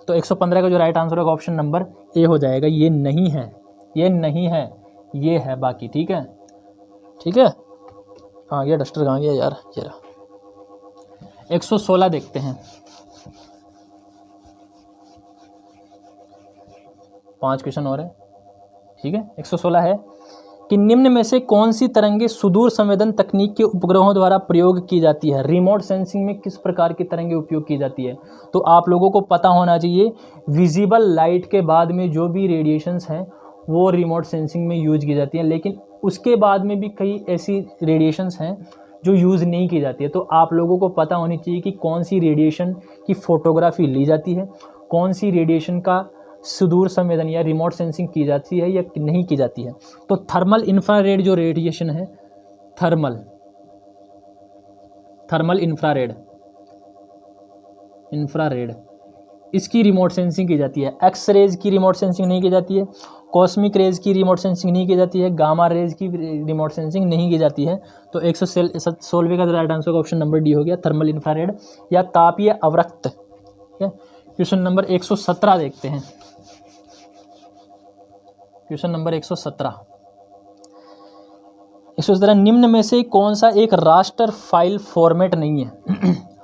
तो 115 का जो राइट आंसर होगा ऑप्शन नंबर ए हो जाएगा। ये नहीं है, ये नहीं है, ये है बाकी। ठीक है, ठीक है। कहाँ गया डस्टर, कहाँ गया यार? ये रहा। 116 देखते हैं। 5 क्वेश्चन और है। ठीक है, 116 है कि निम्न में से कौन सी तरंगे सुदूर संवेदन तकनीक के उपग्रहों द्वारा प्रयोग की जाती है? रिमोट सेंसिंग में किस प्रकार की तरंगे उपयोग की जाती है? तो आप लोगों को पता होना चाहिए विजिबल लाइट के बाद में जो भी रेडिएशंस हैं वो रिमोट सेंसिंग में यूज की जाती हैं, लेकिन उसके बाद में भी कई ऐसी रेडिएशंस हैं जो यूज़ नहीं की जाती है। तो आप लोगों को पता होनी चाहिए कि कौन सी रेडिएशन की फोटोग्राफी ली जाती है, कौन सी रेडिएशन का सुदूर संवेदन या रिमोट सेंसिंग की जाती है या नहीं की जाती है। तो थर्मल इंफ्रारेड जो रेडिएशन है, थर्मल इंफ्रारेड इसकी रिमोट सेंसिंग की जाती है। एक्स रेज की रिमोट सेंसिंग नहीं की जाती है, कॉस्मिक रेज की रिमोट सेंसिंग नहीं की जाती है, गामा रेज की रिमोट सेंसिंग नहीं की जाती है। तो 116 का राइट आंसर का ऑप्शन नंबर डी हो गया, थर्मल इंफ्रारेड या तापीय अवरक्त। क्वेश्चन नंबर 117 देखते हैं। क्वेश्चन नंबर 117 निम्न में से कौन सा एक रास्टर फाइल फॉर्मेट नहीं है?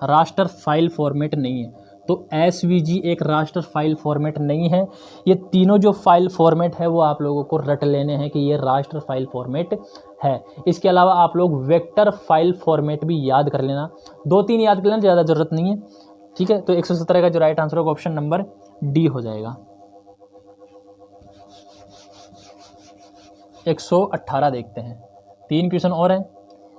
रास्टर फाइल फॉर्मेट नहीं है। तो SVG एक रास्टर फाइल फॉर्मेट नहीं है। ये तीनों जो फाइल फॉर्मेट है वो आप लोगों को रट लेने हैं कि ये रास्टर फाइल फॉर्मेट है। इसके अलावा आप लोग वेक्टर फाइल फॉर्मेट भी याद कर लेना, 2-3 याद कर लेना, ज़्यादा ज़रूरत नहीं है। ठीक है, तो 117 का जो राइट आंसर होगा ऑप्शन नंबर डी हो जाएगा। 118 देखते हैं, 3 क्वेश्चन और हैं।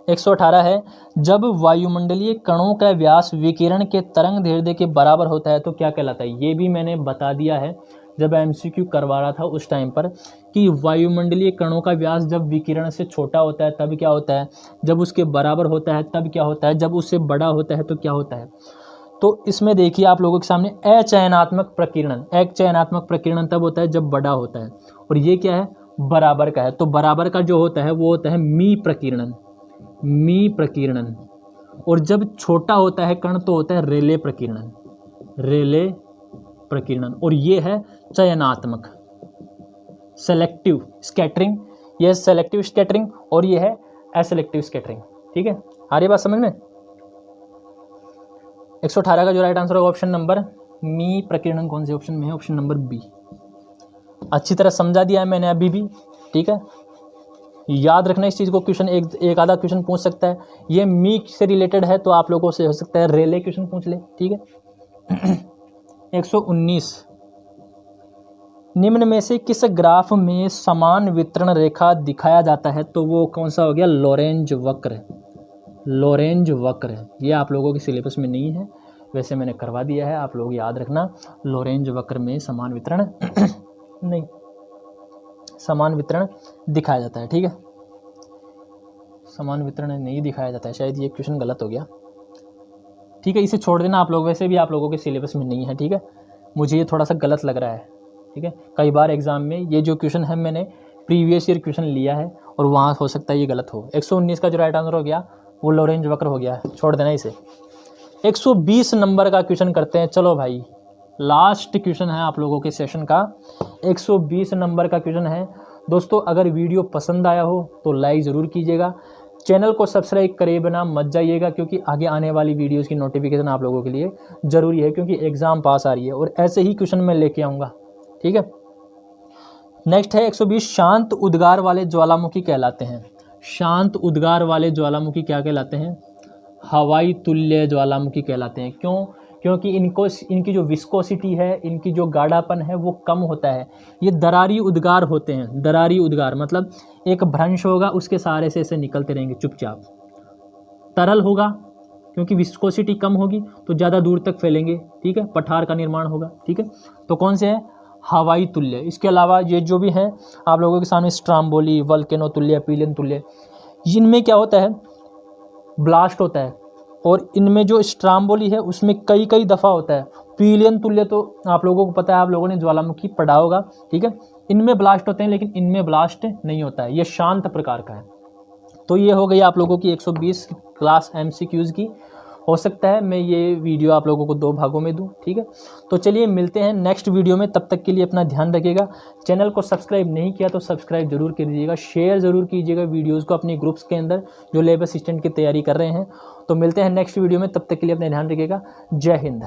118 है जब वायुमंडलीय कणों का व्यास विकिरण के तरंग दैर्ध्य के बराबर होता है तो क्या कहलाता है? ये भी मैंने बता दिया है जब MCQ करवा रहा था उस टाइम पर कि वायुमंडलीय कणों का व्यास जब विकिरण से छोटा होता है तब क्या होता है, जब उसके बराबर होता है तब क्या होता है, जब उससे बड़ा होता है तो क्या होता है। तो इसमें देखिए आप लोगों के सामने अचयनात्मक प्रकीर्णन, अचयनात्मक प्रकीर्णन तब होता है जब बड़ा होता है, और ये क्या है, बराबर का है। तो बराबर का जो होता है वो होता है मी प्रकीर्णन, मी प्रकीर्णन। और जब छोटा होता है कण तो होता है रेले प्रकीर्णन, रेले प्रकीर्णन। और ये है चयनात्मक, सेलेक्टिव स्कैटरिंग, ये सेलेक्टिव स्कैटरिंग और ये है असेलेक्टिव स्कैटरिंग। ठीक है, आ रही बात समझ में? 118 का जो राइट आंसर होगा ऑप्शन नंबर मी प्रकीर्णन कौन से ऑप्शन में है? Option number B. अच्छी तरह समझा दिया है मैंने अभी भी। ठीक है, याद रखना इस चीज़ को, क्वेश्चन एक आधा क्वेश्चन पूछ सकता है। ये मी से रिलेटेड है तो आप लोगों से हो सकता है रेले क्वेश्चन पूछ ले। ठीक है। 119 निम्न में से किस ग्राफ में समान वितरण रेखा दिखाया जाता है? तो वो कौन सा हो गया? लोरेंज वक्र, लोरेंज वक्र। ये आप लोगों के सिलेबस में नहीं है, वैसे मैंने करवा दिया है, आप लोग याद रखना। लोरेंज वक्र में समान वितरण नहीं, समान वितरण दिखाया जाता है। ठीक है, समान वितरण नहीं दिखाया जाता है, शायद ये क्वेश्चन गलत हो गया। ठीक है, इसे छोड़ देना आप लोग, वैसे भी आप लोगों के सिलेबस में नहीं है। ठीक है, मुझे ये थोड़ा सा गलत लग रहा है। ठीक है, कई बार एग्जाम में ये जो क्वेश्चन है मैंने प्रीवियस ईयर क्वेश्चन लिया है और वहाँ हो सकता है ये गलत हो। 119 का जो राइट आंसर हो गया वो लॉरेंज वक्र हो गया, छोड़ देना इसे। 120 नंबर का क्वेश्चन करते हैं। चलो भाई, लास्ट क्वेश्चन है आप लोगों के सेशन का, 120 नंबर का क्वेश्चन है। दोस्तों अगर वीडियो पसंद आया हो तो लाइक ज़रूर कीजिएगा, चैनल को सब्सक्राइब करे बिना मत जाइएगा, क्योंकि आगे आने वाली वीडियोस की नोटिफिकेशन आप लोगों के लिए ज़रूरी है, क्योंकि एग्ज़ाम पास आ रही है और ऐसे ही क्वेश्चन मैं लेके आऊँगा। ठीक है, नेक्स्ट है 120, शांत उद्गार वाले ज्वालामुखी कहलाते हैं। शांत उद्गार वाले ज्वालामुखी क्या कहलाते हैं? हवाई तुल्य ज्वालामुखी कहलाते हैं। क्यों? क्योंकि इनकी जो विस्कोसिटी है, इनकी जो गाढ़ापन है वो कम होता है। ये दरारी उद्गार होते हैं। दरारी उद्गार मतलब एक भ्रंश होगा, उसके सहारे से ऐसे निकलते रहेंगे चुपचाप। तरल होगा क्योंकि विस्कोसिटी कम होगी तो ज़्यादा दूर तक फैलेंगे। ठीक है, पठार का निर्माण होगा। ठीक है, तो कौन से हैं? हवाई तुल्य। इसके अलावा ये जो भी हैं आप लोगों के सामने, स्ट्राम्बोली, वल्केनो तुल्य, पीलियन तुल्य, इनमें क्या होता है? ब्लास्ट होता है। और इनमें जो स्ट्राम्बोली है उसमें कई कई दफ़ा होता है। पीलियन तुल्य तो आप लोगों को पता है, आप लोगों ने ज्वालामुखी पढ़ा होगा। ठीक है, इनमें ब्लास्ट होते हैं लेकिन इनमें ब्लास्ट नहीं होता है, ये शांत प्रकार का है। तो ये हो गई आप लोगों की 120 क्लास MCQs की। हो सकता है मैं ये वीडियो आप लोगों को 2 भागों में दूं। ठीक है, तो चलिए मिलते हैं नेक्स्ट वीडियो में, तब तक के लिए अपना ध्यान रखिएगा। चैनल को सब्सक्राइब नहीं किया तो सब्सक्राइब जरूर कर दीजिएगा, शेयर ज़रूर कीजिएगा वीडियोज़ को अपनी ग्रुप्स के अंदर जो लेब असिस्टेंट की तैयारी कर रहे हैं। तो मिलते हैं नेक्स्ट वीडियो में, तब तक के लिए अपना ध्यान रखिएगा। जय हिंद।